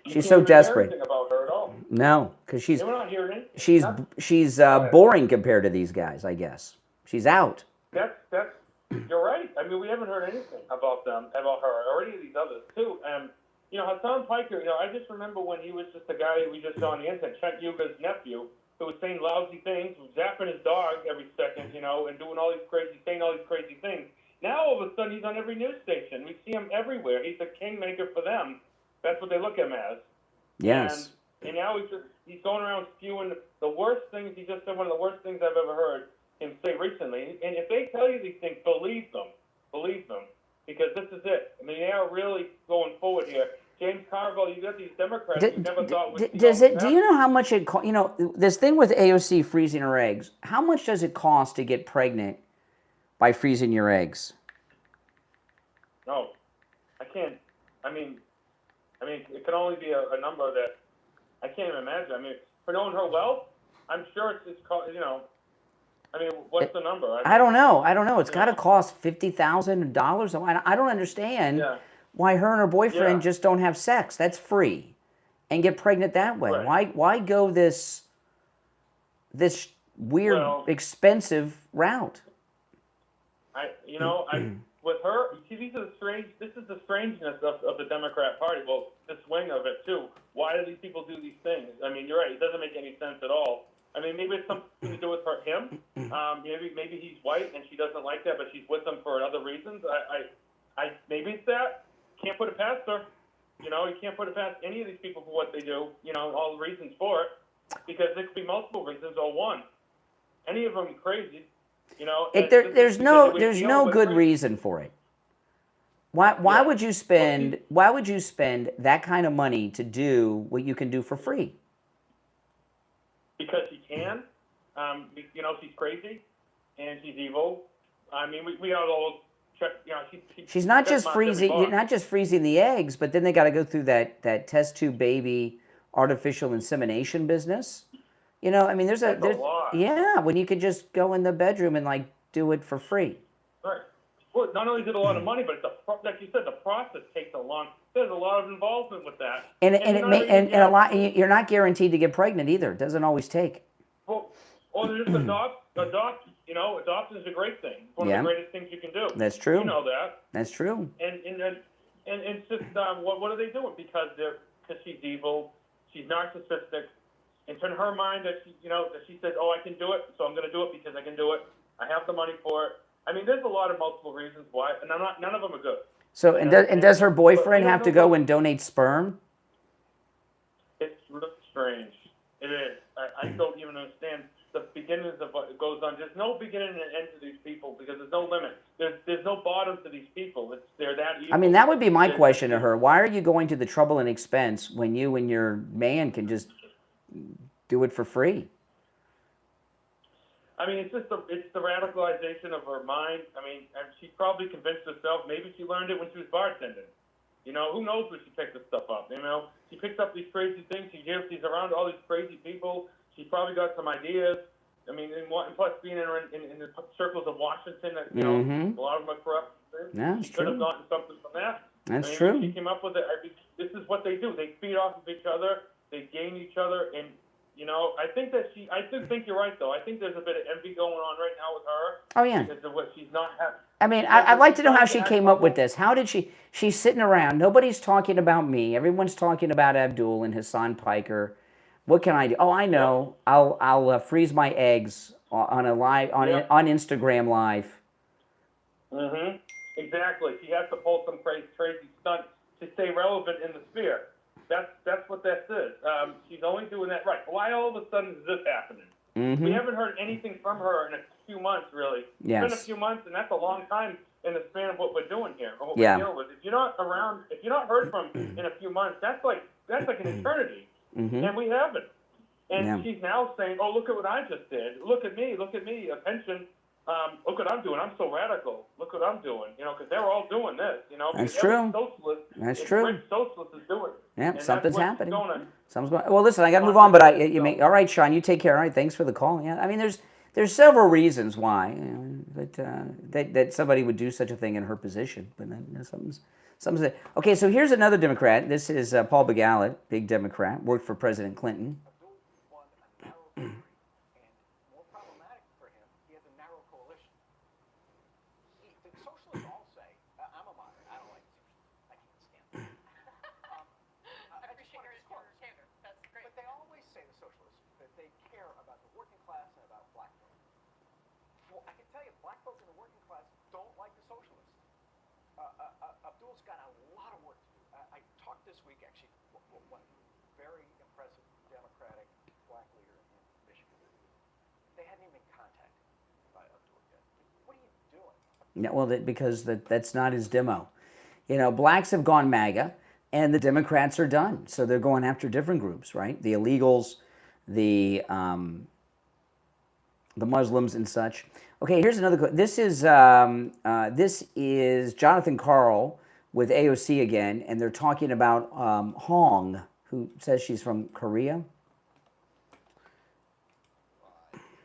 She's so desperate. About her at all. No, because she's We're not hearing it. she's boring compared to these guys. I guess she's out. That's you're right. I mean, we haven't heard anything about her, or any of these others too. Hassan Piker. I just remember when he was just a guy we just saw on the internet, Trent Yuga's nephew, who was saying lousy things, zapping his dog every second, and doing saying all these crazy things. Now all of a sudden he's on every news station. We see him everywhere. He's a kingmaker for them. That's what they look at him as. Yes. And now he's going around spewing the worst things. He just said one of the worst things I've ever heard him say recently. And if they tell you these things, believe them, because this is it. I mean, they are really going forward here. James Carville, you got these Democrats you never thought would. Do you know how much it costs? This thing with AOC freezing her eggs. How much does it cost to get pregnant by freezing your eggs? No, I can't. I mean, it can only be a number that I can't even imagine. I mean, for knowing her wealth, I'm sure it's what's the number? I don't know. It's got to cost $50,000. I don't understand why her and her boyfriend just don't have sex. That's free, and get pregnant that way. Right. Why go this weird, expensive route? With her, you see, this is the strangeness of the Democrat Party. Well, the swing of it too. Why do these people do these things? I mean, you're right. It doesn't make any sense at all. I mean, maybe it's something to do with him. Maybe he's white and she doesn't like that, but she's with him for other reasons. Maybe it's that. Can't put it past her. You can't put it past any of these people for what they do. All the reasons for it, because there could be multiple reasons or one. Any of them crazy. There's no good reason for it. Why would you spend that kind of money to do what you can do for free? Because she can. She's crazy and she's evil. I mean, we all check. She's not just freezing. You're not just freezing the eggs, but then they got to go through that test tube baby artificial insemination business. There's a lot. When you could just go in the bedroom and do it for free. Right. Well, not only is it a lot of money, but like you said, the process takes a long. There's a lot of involvement with that. And a lot. You're not guaranteed to get pregnant either. It doesn't always take. Well, or just adopt. Adoption is a great thing. It's one of the greatest things you can do. That's true. You know that. That's true. And it's just what are they doing? Because she's evil, she's narcissistic. And in her mind, that she says, "Oh, I can do it, so I'm going to do it because I can do it. I have the money for it." I mean, there's a lot of multiple reasons why, and none of them are good. So, does her boyfriend have to go and donate sperm? It's really strange. It is. I don't even understand the beginnings of what goes on. There's no beginning and end to these people because there's no limit. There's no bottom to these people. They're that evil. I mean, that would be my question to her. Why are you going to the trouble and expense when you and your man can just do it for free? I mean, it's the radicalization of her mind. I mean, and she probably convinced herself. Maybe she learned it when she was bartending. Who knows where she picked this stuff up? She picks up these crazy things. She's around all these crazy people. She's probably got some ideas. I mean, and plus being in the circles of Washington, that a lot of them are corrupt. Yeah, she could have gotten something from that. That's true. She came up with it. This is what they do. They feed off of each other. They gain each other, and I think that I do think you're right, though. I think there's a bit of envy going on right now with her. Oh, yeah. Because of what she's not having. I mean, I'd like to know how she came up with this. How did she's sitting around. Nobody's talking about me. Everyone's talking about Abdul and Hassan Piker. What can I do? Oh, I know. I'll freeze my eggs on on Instagram Live. Exactly. She has to pull some crazy stunt to stay relevant in the sphere. doing that right. Why all of a sudden is this happening? Mm-hmm. We haven't heard anything from her in a few months, really. Yes. It's been a few months, and that's a long time in the span of what we're doing here, or what Yeah. we're dealing with. If you're not around, if you're not heard from in a few months, that's like an eternity, Mm-hmm. and we haven't. And Yeah. she's now saying, "Oh, look at what I just did. Look at me, a pension. Look what I'm doing. I'm so radical. Look what I'm doing. You know, because they're all doing this. You know, That's because every true. Socialist, That's every true. rich socialist is doing it. Yeah, And something's that's what's happening. going Something's going. Well, listen, I got to move on, but you make all right, Sean. You take care. All right, thanks for the call. Yeah, I mean, there's several reasons why that somebody would do such a thing in her position, but something's. Okay, so here's another Democrat. This is Paul Begalit, big Democrat, worked for President Clinton. Won a narrow victory, and more problematic for him, he has a narrow coalition. The socialists all say, I'm a moderate, I don't like the socialists, I can't stand them. I appreciate your candor, that's great. But they always say, the socialists, that they care about the working class and about black folk. Well, I can tell you, black folk in the working class don't like the socialists. Abdul's got a lot of work to do. I talked this week, actually, one very impressive Democratic black leader in Michigan. They hadn't even been contacted by Abdul yet. What are you doing? Yeah, well, because that's not his demo. You know, blacks have gone MAGA, and the Democrats are done. So they're going after different groups, right? The illegals, the Muslims and such. Okay, here's another. This is Jonathan Karl with AOC again, and they're talking about Hong, who says she's from Korea.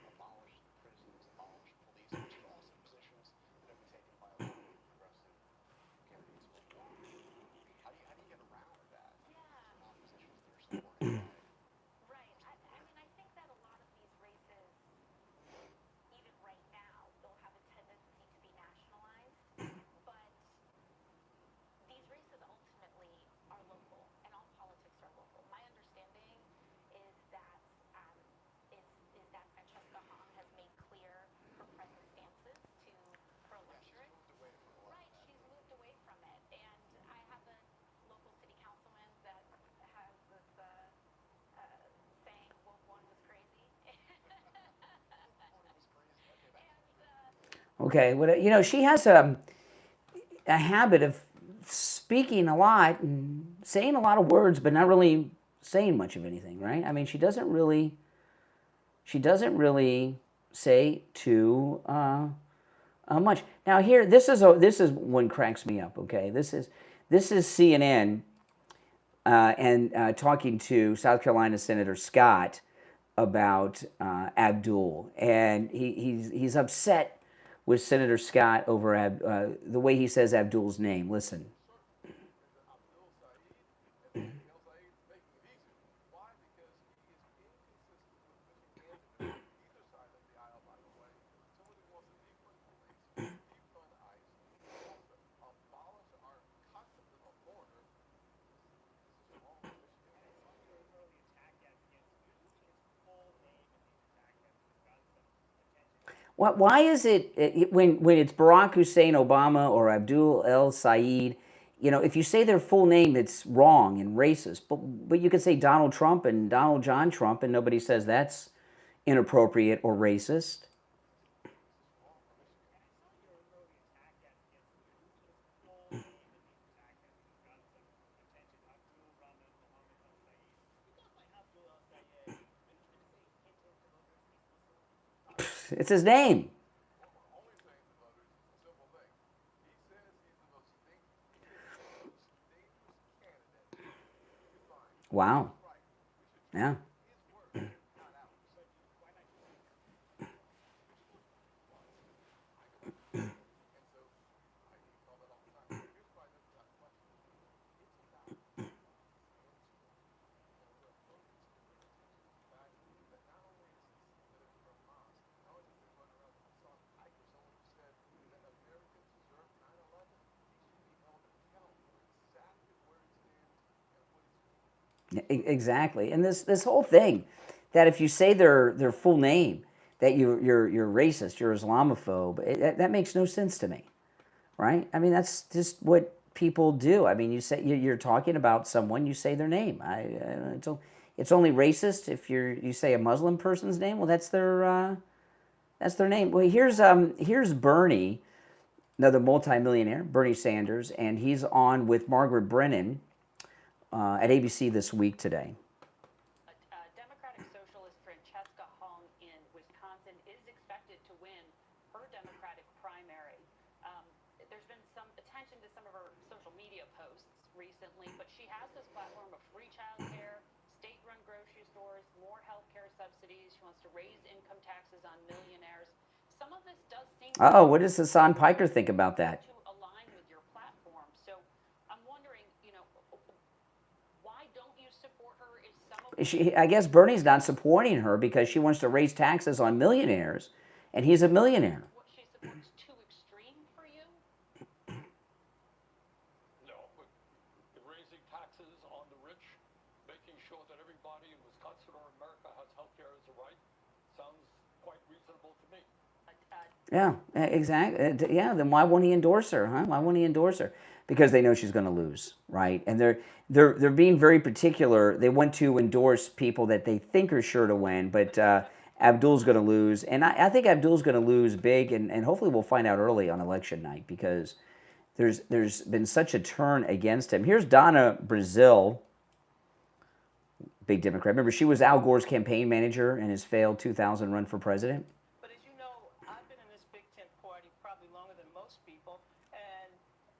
Abolish prisons, abolish police, which are also positions that have been taken by a lot of progressive candidates worldwide. How do you get around that? Positions that are supported by Right. I mean, I think that a lot of these races, even right now, they'll have a tendency to be nationalized. But these races ultimately are local, and all politics are local. My understanding is that Francesca Hong has made clear her present stances to her electorate. Right, she's moved away from it, and I have a local city councilman that has this saying woke one was crazy. Okay, well, you know, she has a habit of speaking a lot and saying a lot of words, but not really saying much of anything, right? I mean, she doesn't really say too much. Now here, this is one cracks me up. Okay, this is CNN and talking to South Carolina Senator Scott about Abdul, and he's upset with Senator Scott over the way he says Abdul's name. Listen. Why is it when it's Barack Hussein Obama or Abdul El Sayed, you know, if you say their full name, it's wrong and racist. But you could say Donald Trump and Donald John Trump, and nobody says that's inappropriate or racist. It's his name. Wow. Yeah. Exactly, and this whole thing that if you say their full name, that you're racist, you're Islamophobe, that makes no sense to me, right? I mean, that's just what people do. I mean, you say you're talking about someone, you say their name. It's only racist if you say a Muslim person's name. Well, that's their name. Well, here's Bernie, another multimillionaire, Bernie Sanders, and he's on with Margaret Brennan at ABC This Week today. Democratic Socialist Francesca Hong in Wisconsin is expected to win her Democratic primary. There's been some attention to some of her social media posts recently, but she has this platform of free childcare, state-run grocery stores, more healthcare subsidies. She wants to raise income taxes on millionaires. Some of this does seem Oh, what does Hassan Piker think about that? to align with your platform. So I'm wondering, why don't you support her? Is some of I guess Bernie's not supporting her because she wants to raise taxes on millionaires, and he's a millionaire. what she supports too extreme for you? No, but raising taxes on the rich, making sure that everybody in Wisconsin or America has health care as a right, sounds quite reasonable to me. Yeah, exactly. Yeah, then why won't he endorse her, huh? Why won't he endorse her? Because they know she's going to lose, right? And they're being very particular. They want to endorse people that they think are sure to win, but Abdul's going to lose, and I think Abdul's going to lose big, and hopefully we'll find out early on election night because there's been such a turn against him. Here's Donna Brazil, big Democrat. Remember, she was Al Gore's campaign manager in his failed 2000 run for president. But as you know, I've been in this big tent party probably longer than most people, and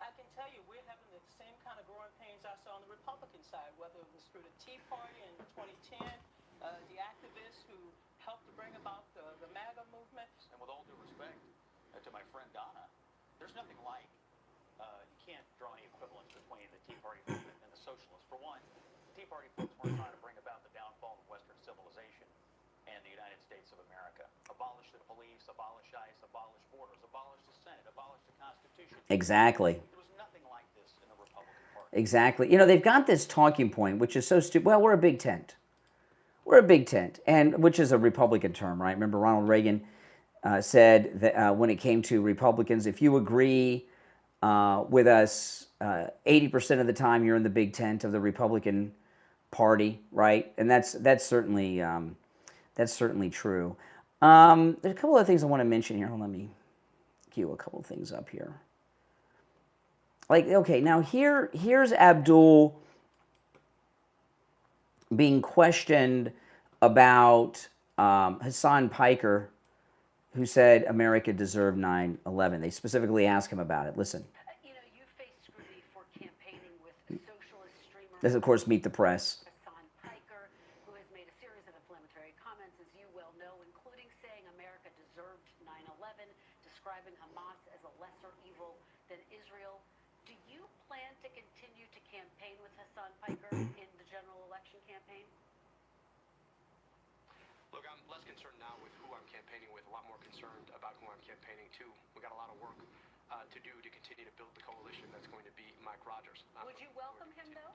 I can tell you we're having the same kind of growing pains I saw on the Republican side, whether it was through the Tea Party in 2010, the activists who helped to bring about the MAGA movement. And with all due respect to my friend Donna, there's nothing like, you can't draw any equivalence between the Tea Party movement and the Socialists. For one, the Tea Party folks weren't trying to bring about the downfall of Western civilization and the United States of America. Abolish the police, abolish ICE, abolish borders, abolish the Senate, abolish the Constitution. Exactly. There was nothing like this in the Republican Party. Exactly. They've got this talking point, which is so stupid. Well, we're a big tent. We're a big tent, and which is a Republican term, right? Remember Ronald Reagan said that when it came to Republicans, if you agree with us 80% of the time, you're in the big tent of the Republican Party, right? And that's certainly true. There's a couple of things I want to mention here. Let me cue a couple of things up here. Like, okay, now here's Abdul being questioned about Hassan Piker, who said America deserved 9/11. They specifically asked him about it. Listen. You face scrutiny for campaigning with socialist streamer. This, of course, Meet the Press. Hassan Piker, who has made a series of inflammatory comments, as you well know, including saying America deserved 9/11, describing Hamas as a lesser evil than Israel. Do you plan to continue to campaign with Hassan Piker in the general election campaign? Look, I'm less concerned now with who I'm campaigning with, a lot more concerned about who I'm campaigning to. We got a lot of work to do to continue to build the coalition that's going to be Mike Rogers. Would you welcome him, though,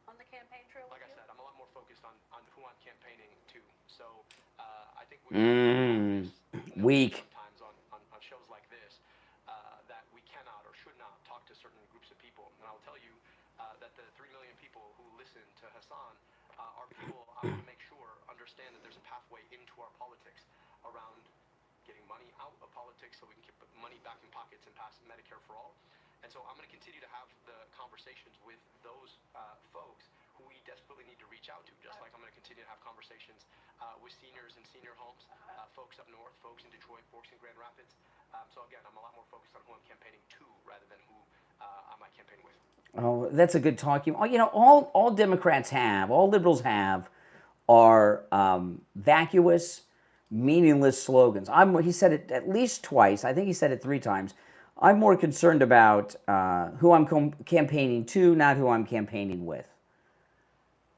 on the campaign trail? Like I said, I'm a lot more focused on who I'm campaigning to. So I think weak. Sometimes on shows like this that we cannot or should not talk to certain groups of people. And I'll tell you that the 3 million people who listen to Hassan are people I want to make sure understand that there's a pathway into our politics around getting money out of politics so we can keep money back in pockets and pass Medicare for all. And so I'm going to continue to have the conversations with those folks who we desperately need to reach out to, just like I'm going to continue to have conversations with seniors in senior homes, folks up north, folks in Detroit, folks in Grand Rapids. So again, I'm a lot more focused on who I'm campaigning to rather than who I might campaign with. Oh, that's a good talking. All Democrats have, all liberals have, are vacuous, meaningless slogans. He said it at least twice. I think he said it 3 times. I'm more concerned about who I'm campaigning to, not who I'm campaigning with.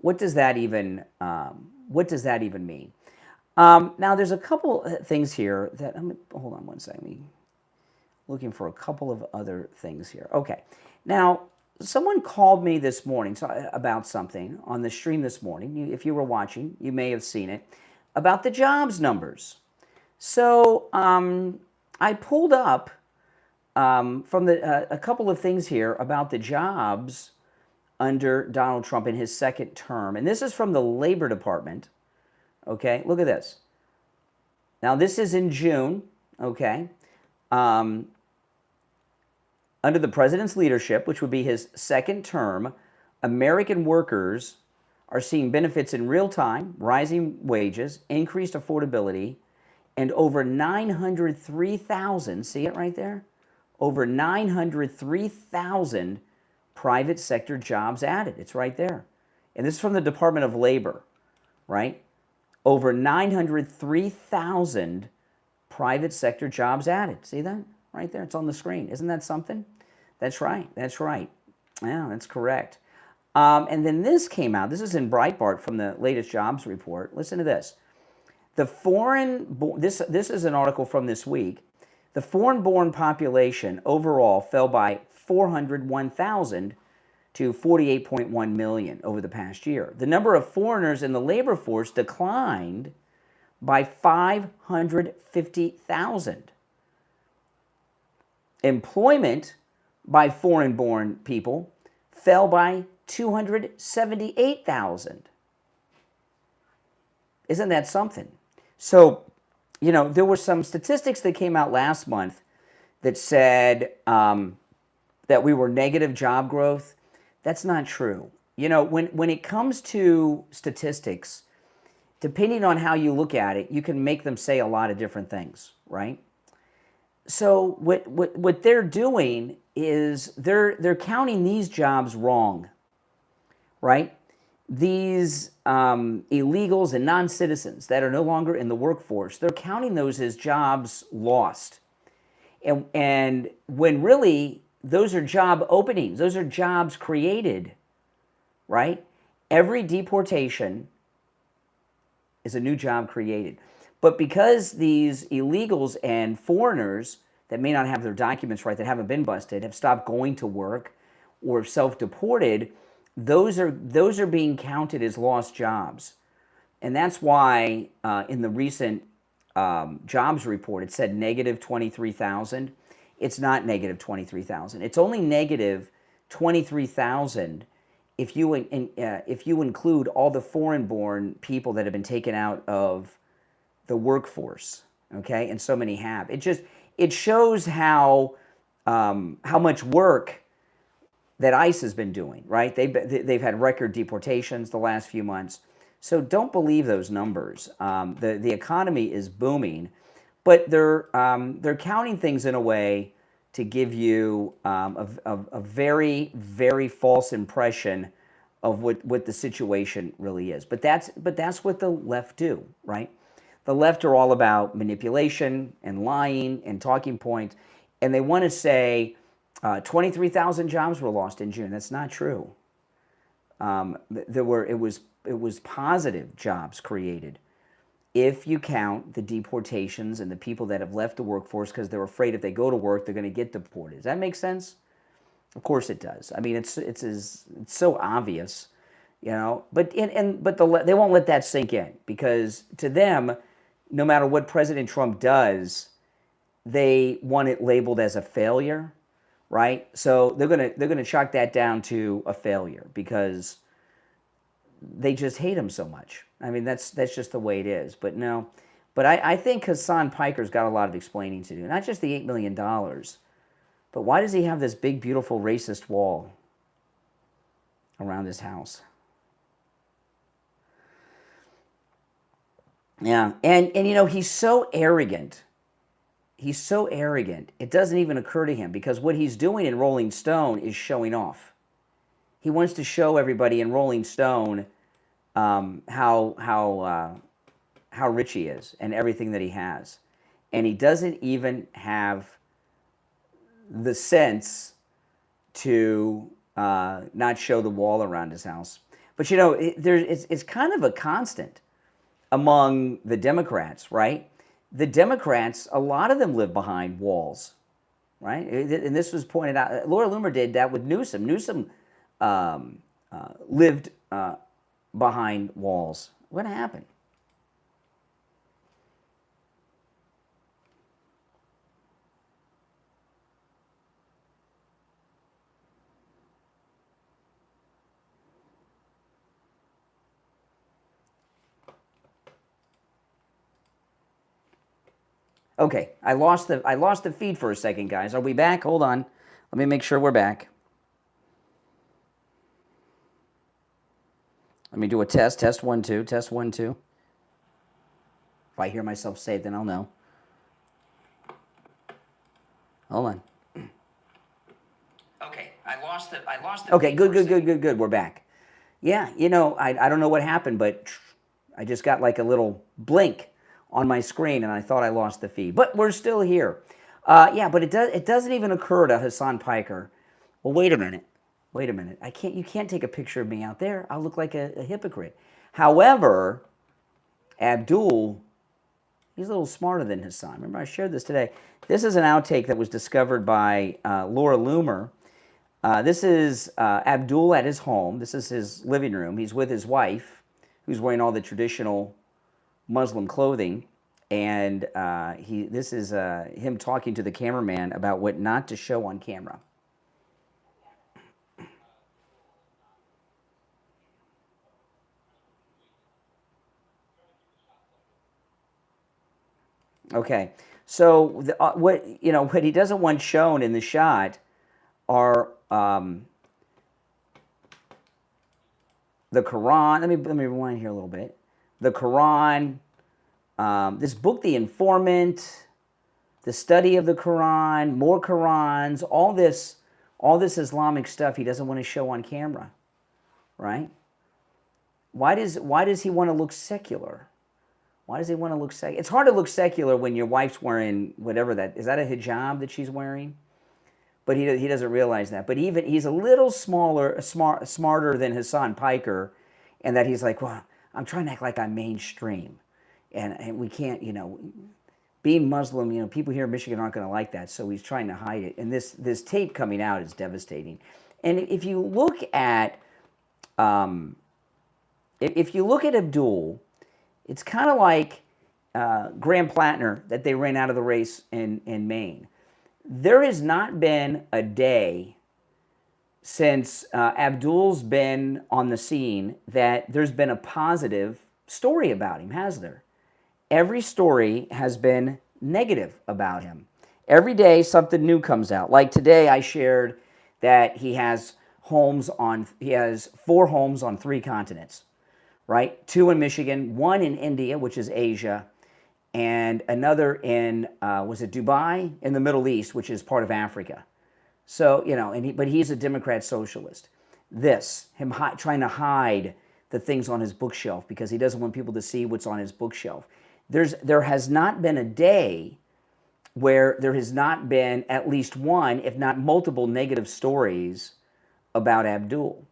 What does that even mean? Now, there's a couple things here that hold on one second. I'm looking for a couple of other things here. Okay, now someone called me this morning about something on the stream this morning. If you were watching, you may have seen it about the jobs numbers. So I pulled up from a couple of things here about the jobs under Donald Trump in his second term. And this is from the Labor Department. Okay, look at this. Now, this is in June, okay? Under the president's leadership, which would be his second term, American workers are seeing benefits in real time, rising wages, increased affordability, and over 903,000, see it right there? Over 903,000 private sector jobs added. It's right there. And this is from the Department of Labor, right? Over 903,000 private sector jobs added. See that? Right there. It's on the screen. Isn't that something? That's right. That's right. Yeah, that's correct. And then this came out. This is in Breitbart from the latest jobs report. Listen to this. This is an article from this week. The foreign-born population overall fell by 401,000 to 48.1 million over the past year. The number of foreigners in the labor force declined by 550,000. Employment by foreign-born people fell by 278,000. Isn't that something? So, you know, there were some statistics that came out last month that said that we were negative job growth. That's not true. You know, when it comes to statistics, depending on how you look at it, you can make them say a lot of different things, right? So what they're doing is they're counting these jobs wrong, right? These illegals and non-citizens that are no longer in the workforce, they're counting those as jobs lost. And when really those are job openings, those are jobs created, right? Every deportation is a new job created. But because these illegals and foreigners that may not have their documents right, that haven't been busted, have stopped going to work or self-deported, those are being counted as lost jobs. And that's why in the recent jobs report, it said negative 23,000. It's not negative 23,000. It's only negative 23,000 if you include all the foreign-born people that have been taken out of the workforce, okay? And so many have. It shows how much work that ICE has been doing, right? They've had record deportations the last few months. So don't believe those numbers. The economy is booming, but they're counting things in a way to give you a very, very false impression of what the situation really is. But that's what the left do, right? The left are all about manipulation and lying and talking points, and they want to say 23,000 jobs were lost in June. That's not true. It was positive jobs created if you count the deportations and the people that have left the workforce because they're afraid if they go to work they're going to get deported. Does that make sense? Of course it does. I mean, it's so obvious, you know. But they won't let that sink in because to them, no matter what President Trump does, they want it labeled as a failure, right? So they're gonna chalk that down to a failure because they just hate him so much. I mean, that's just the way it is. But no, but I think Hassan Piker's got a lot of explaining to do. Not just the $8 million, but why does he have this big, beautiful, racist wall around his house? Yeah, and you know, he's so arrogant. He's so arrogant, it doesn't even occur to him because what he's doing in Rolling Stone is showing off. He wants to show everybody in Rolling Stone how rich he is and everything that he has. And he doesn't even have the sense to not show the wall around his house. But you know, it's kind of a constant among the Democrats, right? The Democrats, a lot of them live behind walls, right? And this was pointed out. Laura Loomer did that with Newsom. Newsom lived behind walls. What happened? Okay, I lost the feed for a second, guys. Are we back? Hold on. Let me make sure we're back. Let me do a test. Test 1 2. Test 1 2. If I hear myself say it, then I'll know. Hold on. Okay, I lost the. Okay, good. We're back. Yeah, you know, I don't know what happened, but I just got like a little blink on my screen, and I thought I lost the feed. But we're still here. Yeah, but it doesn't even occur to Hassan Piker. Well, wait a minute. You can't take a picture of me out there. I'll look like a hypocrite. However, Abdul, he's a little smarter than Hassan. Remember, I shared this today. This is an outtake that was discovered by Laura Loomer. This is Abdul at his home. This is his living room. He's with his wife, who's wearing all the traditional Muslim clothing. And this is him talking to the cameraman about what not to show on camera. Okay, so what he doesn't want shown in the shot are the Quran. Let me rewind here a little bit. The Quran, this book, The Informant, the study of the Quran, more Qurans, all this Islamic stuff he doesn't want to show on camera, right? Why does he want to look secular? Why does he want to look secular? It's hard to look secular when your wife's wearing whatever that is. That a hijab that she's wearing? But he doesn't realize that. But he's a little smarter than Hassan Piker, and that he's like, well, I'm trying to act like I'm mainstream, and we can't, being Muslim, people here in Michigan aren't going to like that. So he's trying to hide it. And this tape coming out is devastating. And if you look at Abdul, it's kind of like Graham Plattner that they ran out of the race in Maine. There has not been a day since Abdul's been on the scene that there's been a positive story about him, has there? Every story has been negative about him. Every day something new comes out. Like today I shared that he has 4 homes on 3 continents. Right? 2 in Michigan, 1 in India, which is Asia, and another in, was it Dubai? In the Middle East, which is part of Africa. So, but he's a Democrat socialist. Him trying to hide the things on his bookshelf because he doesn't want people to see what's on his bookshelf. There has not been a day where there has not been at least one, if not multiple, negative stories about Abdul.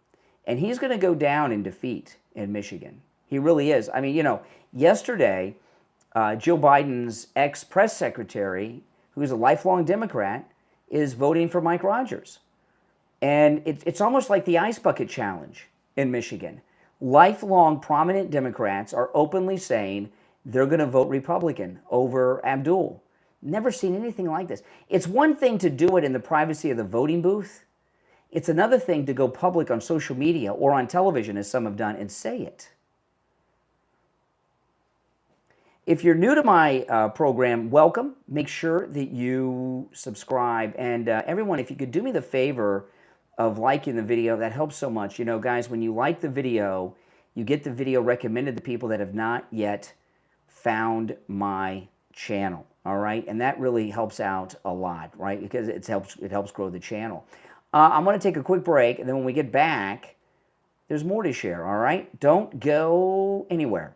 And he's going to go down in defeat in Michigan. He really is. I mean, yesterday, Joe Biden's ex-press secretary, who's a lifelong Democrat, is voting for Mike Rogers. And it's almost like the ice bucket challenge in Michigan. Lifelong prominent Democrats are openly saying they're going to vote Republican over Abdul. Never seen anything like this. It's one thing to do it in the privacy of the voting booth. It's another thing to go public on social media or on television, as some have done, and say it. If you're new to my program, welcome. Make sure that you subscribe. And everyone, if you could do me the favor of liking the video, that helps so much. Guys, when you like the video, you get the video recommended to people that have not yet found my channel. All right? And that really helps out a lot, right? Because it helps grow the channel. I'm going to take a quick break, and then when we get back, there's more to share, all right? Don't go anywhere.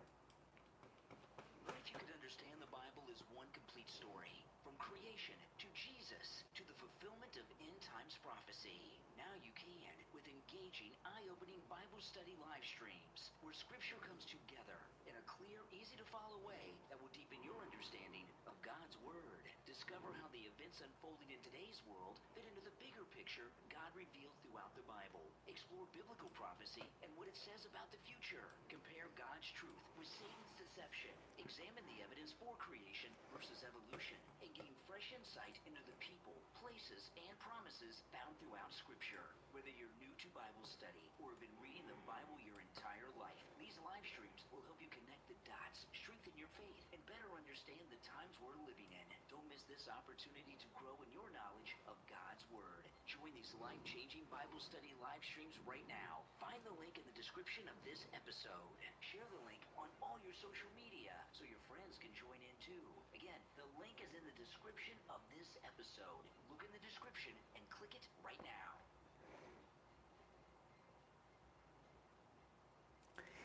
If you could understand the Bible as one complete story, from creation to Jesus to the fulfillment of end times prophecy, now you can with engaging, eye-opening Bible study live streams, where Scripture comes together in a clear, easy-to-follow way that will deepen your understanding of God's Word. Discover how the events unfolding in today's world fit into the bigger picture God revealed throughout the Bible. Explore biblical prophecy and what it says about the future. Compare God's truth with Satan's deception. Examine the evidence for creation versus evolution, and gain fresh insight into the people, places, and promises found throughout Scripture. Whether you're new to Bible study or have been reading the Bible your entire life, these live streams will help you connect the dots, strengthen your faith, and better understand the times we're living in. Don't miss this opportunity to grow in your knowledge of God's Word. Join these life-changing Bible study live streams right now. Find the link in the description of this episode. Share the link on all your social media so your friends can join in too. Again, the link is in the description of this episode. Look in the description and click it right now.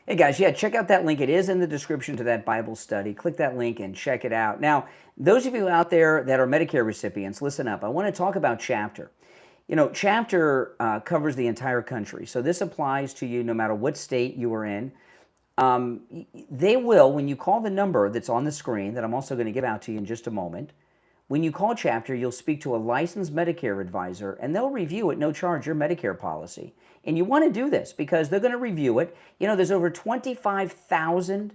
Hey guys, yeah, check out that link. It is in the description to that Bible study. Click that link and check it out. Now, those of you out there that are Medicare recipients, listen up. I want to talk about Chapter. You know, Chapter covers the entire country. So this applies to you no matter what state you are in. They will, when you call the number that's on the screen, that I'm also going to give out to you in just a moment, when you call Chapter, you'll speak to a licensed Medicare advisor, and they'll review at no charge your Medicare policy. And you want to do this because they're going to review it. You know, there's over 25,000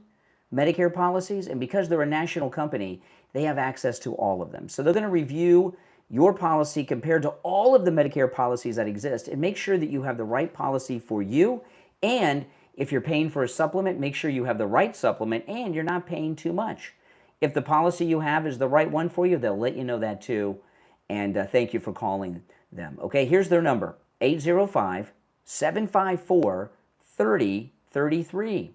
Medicare policies, and because they're a national company, they have access to all of them. So they're going to review your policy compared to all of the Medicare policies that exist and make sure that you have the right policy for you. And if you're paying for a supplement, make sure you have the right supplement and you're not paying too much. If the policy you have is the right one for you, they'll let you know that too. And thank you for calling them. Okay, here's their number, 805-754-3033.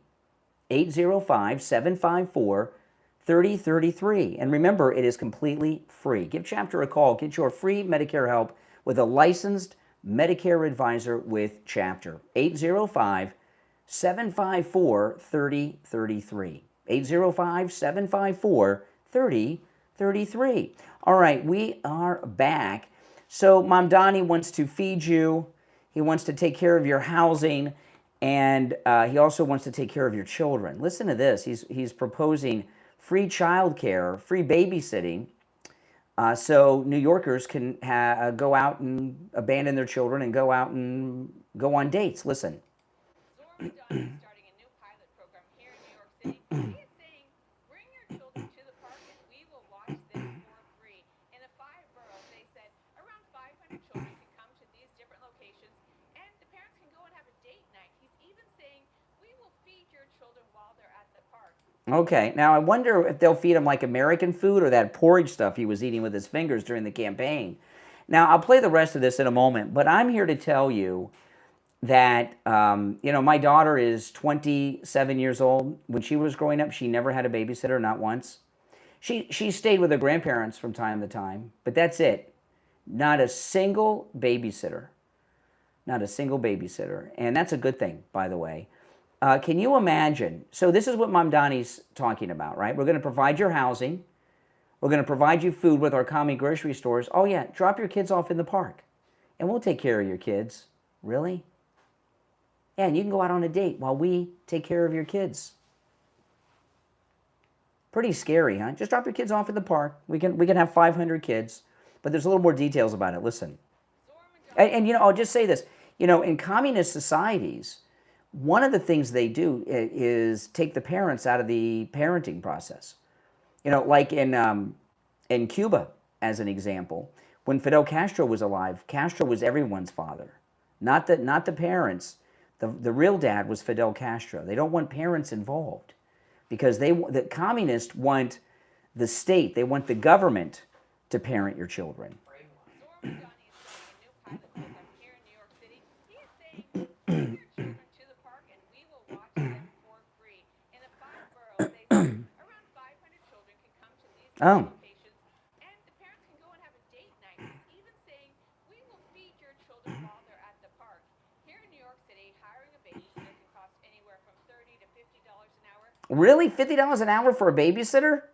805-754-3033. And remember, it is completely free. Give Chapter a call. Get your free Medicare help with a licensed Medicare advisor with Chapter. 805-754-3033. 805-754-3033. All right, we are back. So Mom Donnie wants to feed you. He wants to take care of your housing. And he also wants to take care of your children. Listen to this. He's proposing free childcare, free babysitting, so New Yorkers can go out and abandon their children and go out and go on dates. Listen. Starting a new pilot program here in New York City. He is saying, bring your children to the park and we will watch them for free. In the 5 boroughs, they said around 500 children can come to these different locations and the parents can go and have a date night. He's even saying, we will feed your children while they're at the park. Okay, now I wonder if they'll feed him like American food or that porridge stuff he was eating with his fingers during the campaign. Now, I'll play the rest of this in a moment, but I'm here to tell you that, you know, my daughter is 27 years old. When she was growing up, she never had a babysitter, not once. She stayed with her grandparents from time to time, but that's it. Not a single babysitter. Not a single babysitter. And that's a good thing, by the way. Can you imagine? So this is what Mom Donnie's talking about, right? We're going to provide your housing. We're going to provide you food with our common grocery stores. Oh, yeah, drop your kids off in the park, and we'll take care of your kids. Really? Yeah, and you can go out on a date while we take care of your kids. Pretty scary, huh? Just drop your kids off in the park. We can have 500 kids, but there's a little more details about it. Listen. And you know, I'll just say this. You know, in communist societies, one of the things they do is take the parents out of the parenting process. You know, like in Cuba, as an example, when Fidel Castro was alive, Castro was everyone's father, not the parents. The real dad was Fidel Castro. They don't want parents involved because the communists want the state, they want the government to parent your children. Oh. And the parents can go and have a date night. He's even saying, we will feed your children while they're at the park. Here in New York City, hiring a babysitter can cost anywhere from $30 to $50 an hour. Really? $50 an hour for a babysitter?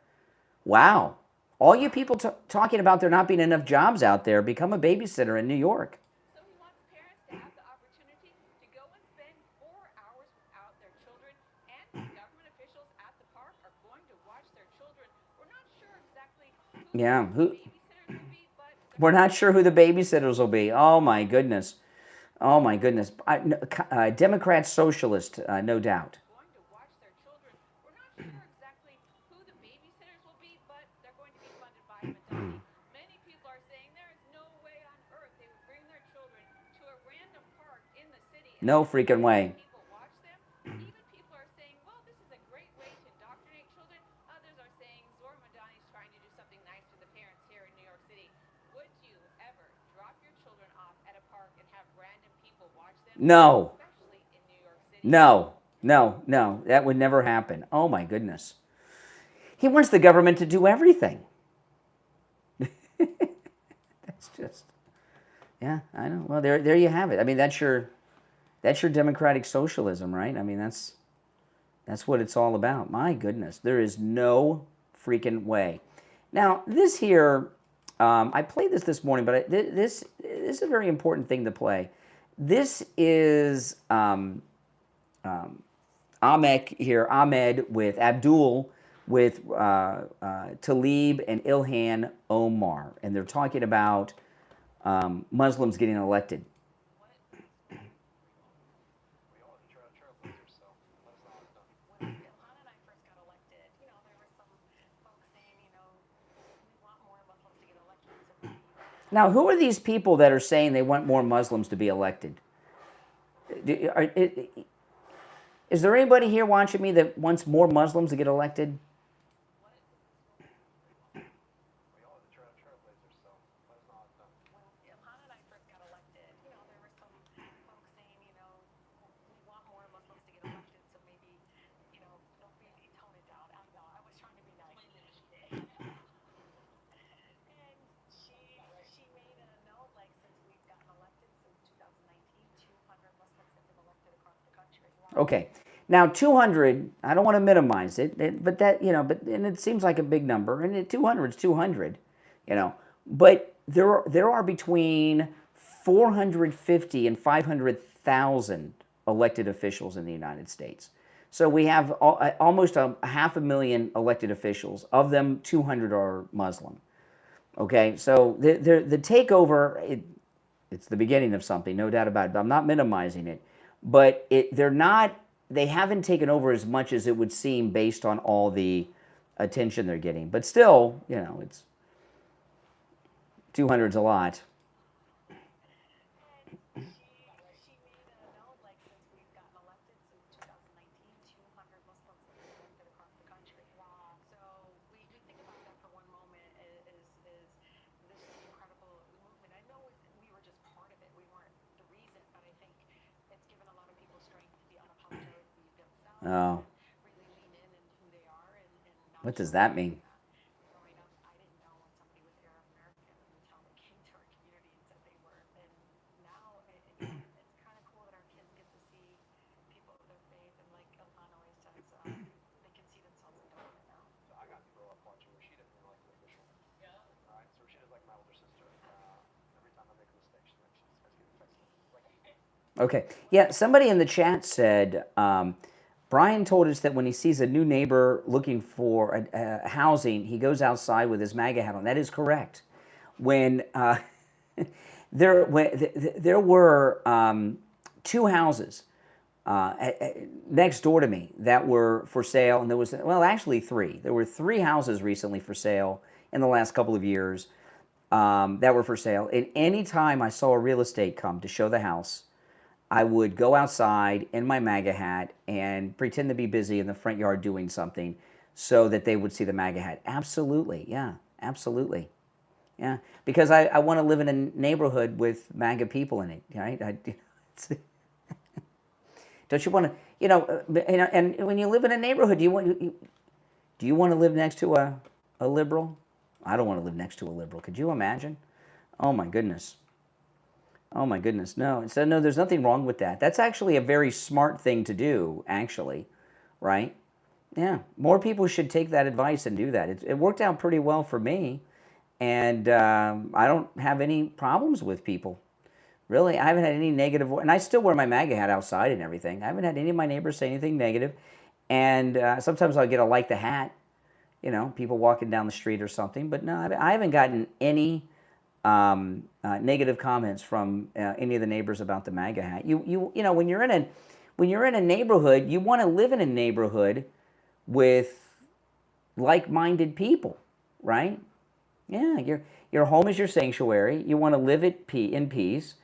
Wow. All you people talking about there not being enough jobs out there, become a babysitter in New York. So he wants parents to have the opportunity to go and spend 4 hours without their children, and government officials at the park are going to watch their children. We're not sure exactly who Yeah, the babysitters will be, but we're not sure who the babysitters will be. Oh my goodness. Oh my goodness. Democrat, socialist, no doubt. going to watch their children. We're not sure exactly who the babysitters will be, but they're going to be funded by Madonna. Many people are saying there is no way on earth they would bring their children to a random park in the city. And No freaking way. people watch them. Even people are saying, well, this is a great way to indoctrinate children. Others are saying Zora Madani is trying to do something nice for the parents. No. No, no, that would never happen. Oh my goodness. He wants the government to do everything. That's just, yeah, I know. Well, there you have it. I mean, that's your democratic socialism, right? I mean, that's what it's all about. My goodness, there is no freaking way. Now, this here, I played this morning, but this is a very important thing to play. This is Ahmed with Abdul with Tlaib and Ilhan Omar, and they're talking about Muslims getting elected. Now, who are these people that are saying they want more Muslims to be elected? Is there anybody here watching me that wants more Muslims to get elected? Okay, now 200. I don't want to minimize it, but that and it seems like a big number, and 200 is 200, But there are between 450 and 500,000 elected officials in the United States. So we have almost 500,000 elected officials. Of them, 200 are Muslim. Okay, so the takeover, it's the beginning of something, no doubt about it. I'm not minimizing it. But they haven't taken over as much as it would seem based on all the attention they're getting. But still, it's 200's a lot. Oh. What does that mean? Okay. Yeah, somebody in the chat said, Brian told us that when he sees a new neighbor looking for housing, he goes outside with his MAGA hat on. That is correct. When there were 2 houses next door to me that were for sale, and there was, actually 3. There were 3 houses recently for sale in the last couple of years that were for sale. And any time I saw a real estate come to show the house, I would go outside in my MAGA hat and pretend to be busy in the front yard doing something so that they would see the MAGA hat. Absolutely, yeah, absolutely. Yeah, because I want to live in a neighborhood with MAGA people in it, right? Don't you want to, and when you live in a neighborhood, do you want to live next to a liberal? I don't want to live next to a liberal. Could you imagine? Oh my goodness. Oh my goodness, no. So no, there's nothing wrong with that. That's actually a very smart thing to do, actually, right? Yeah, more people should take that advice and do that. It worked out pretty well for me, and I don't have any problems with people. Really, I haven't had any negative, and I still wear my MAGA hat outside and everything. I haven't had any of my neighbors say anything negative, and sometimes I'll get a like the hat, people walking down the street or something, but no, I haven't gotten any negative comments from any of the neighbors about the MAGA hat. When you're in a neighborhood, you want to live in a neighborhood with like-minded people, right? Yeah, your home is your sanctuary. You want to live in peace,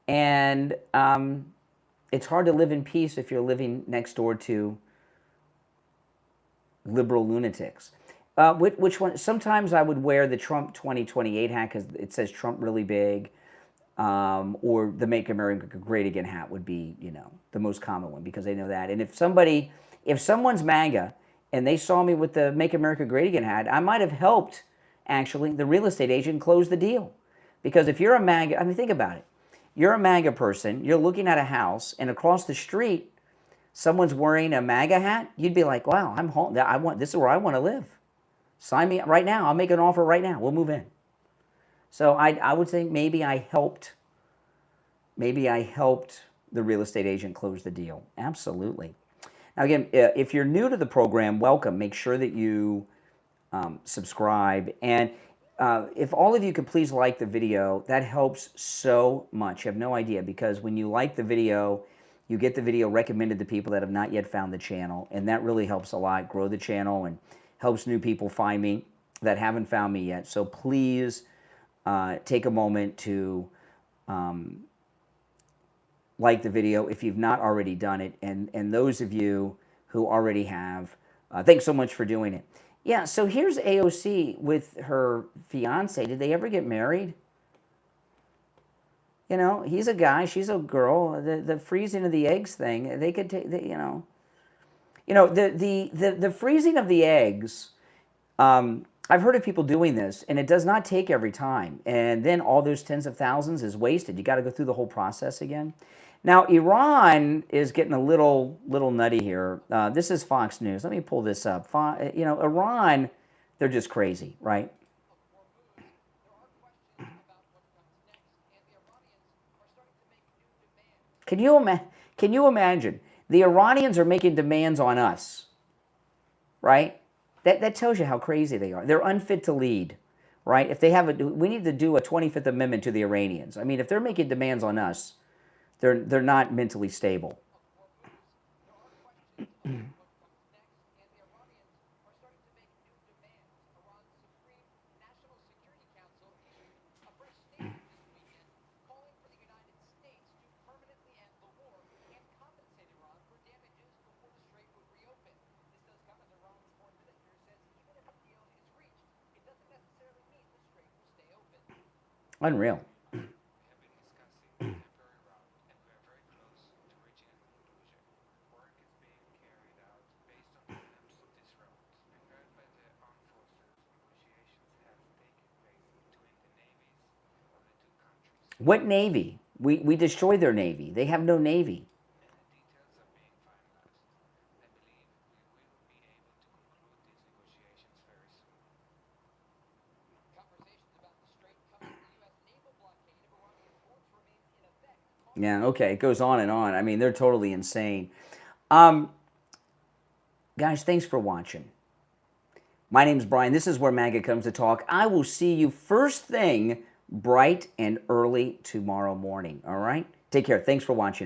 and it's hard to live in peace if you're living next door to liberal lunatics. Which one? Sometimes I would wear the Trump 2028 hat because it says Trump really big. or the Make America Great Again hat would be, the most common one because they know that. And if someone's MAGA and they saw me with the Make America Great Again hat, I might have helped, actually, the real estate agent close the deal. Because if you're a MAGA, think about it. You're a MAGA person, you're looking at a house, and across the street, someone's wearing a MAGA hat, you'd be like, wow, I'm home. This is where I want to live. Sign me right now. I'll make an offer right now. We'll move in. So I would say maybe I helped the real estate agent close the deal. Absolutely. Now again, if you're new to the program, welcome. Make sure that you subscribe. And if all of you could please like the video, that helps so much. You have no idea, because when you like the video, you get the video recommended to people that have not yet found the channel, and that really helps a lot grow the channel and helps new people find me that haven't found me yet. So please take a moment to like the video if you've not already done it, and those of you who already have, thanks so much for doing it. Yeah, so here's AOC with her fiance. Did they ever get married? He's a guy, she's a girl. The freezing of the eggs thing, they could take, the freezing of the eggs, I've heard of people doing this, and it does not take every time. And then all those tens of thousands is wasted. You got to go through the whole process again. Now, Iran is getting a little nutty here. This is Fox News. Let me pull this up. Iran, they're just crazy, right? Can you imagine? The Iranians are making demands on us, right? That tells you how crazy they are. They're unfit to lead, right? If they we need to do a 25th Amendment to the Iranians. If they're making demands on us, they're not mentally stable. Unreal. What Navy? We destroyed their Navy. They have no Navy. Yeah, okay, it goes on and on. They're totally insane. Guys, thanks for watching. My name's Brian. This is where MAGA comes to talk. I will see you first thing bright and early tomorrow morning, all right? Take care. Thanks for watching, everyone.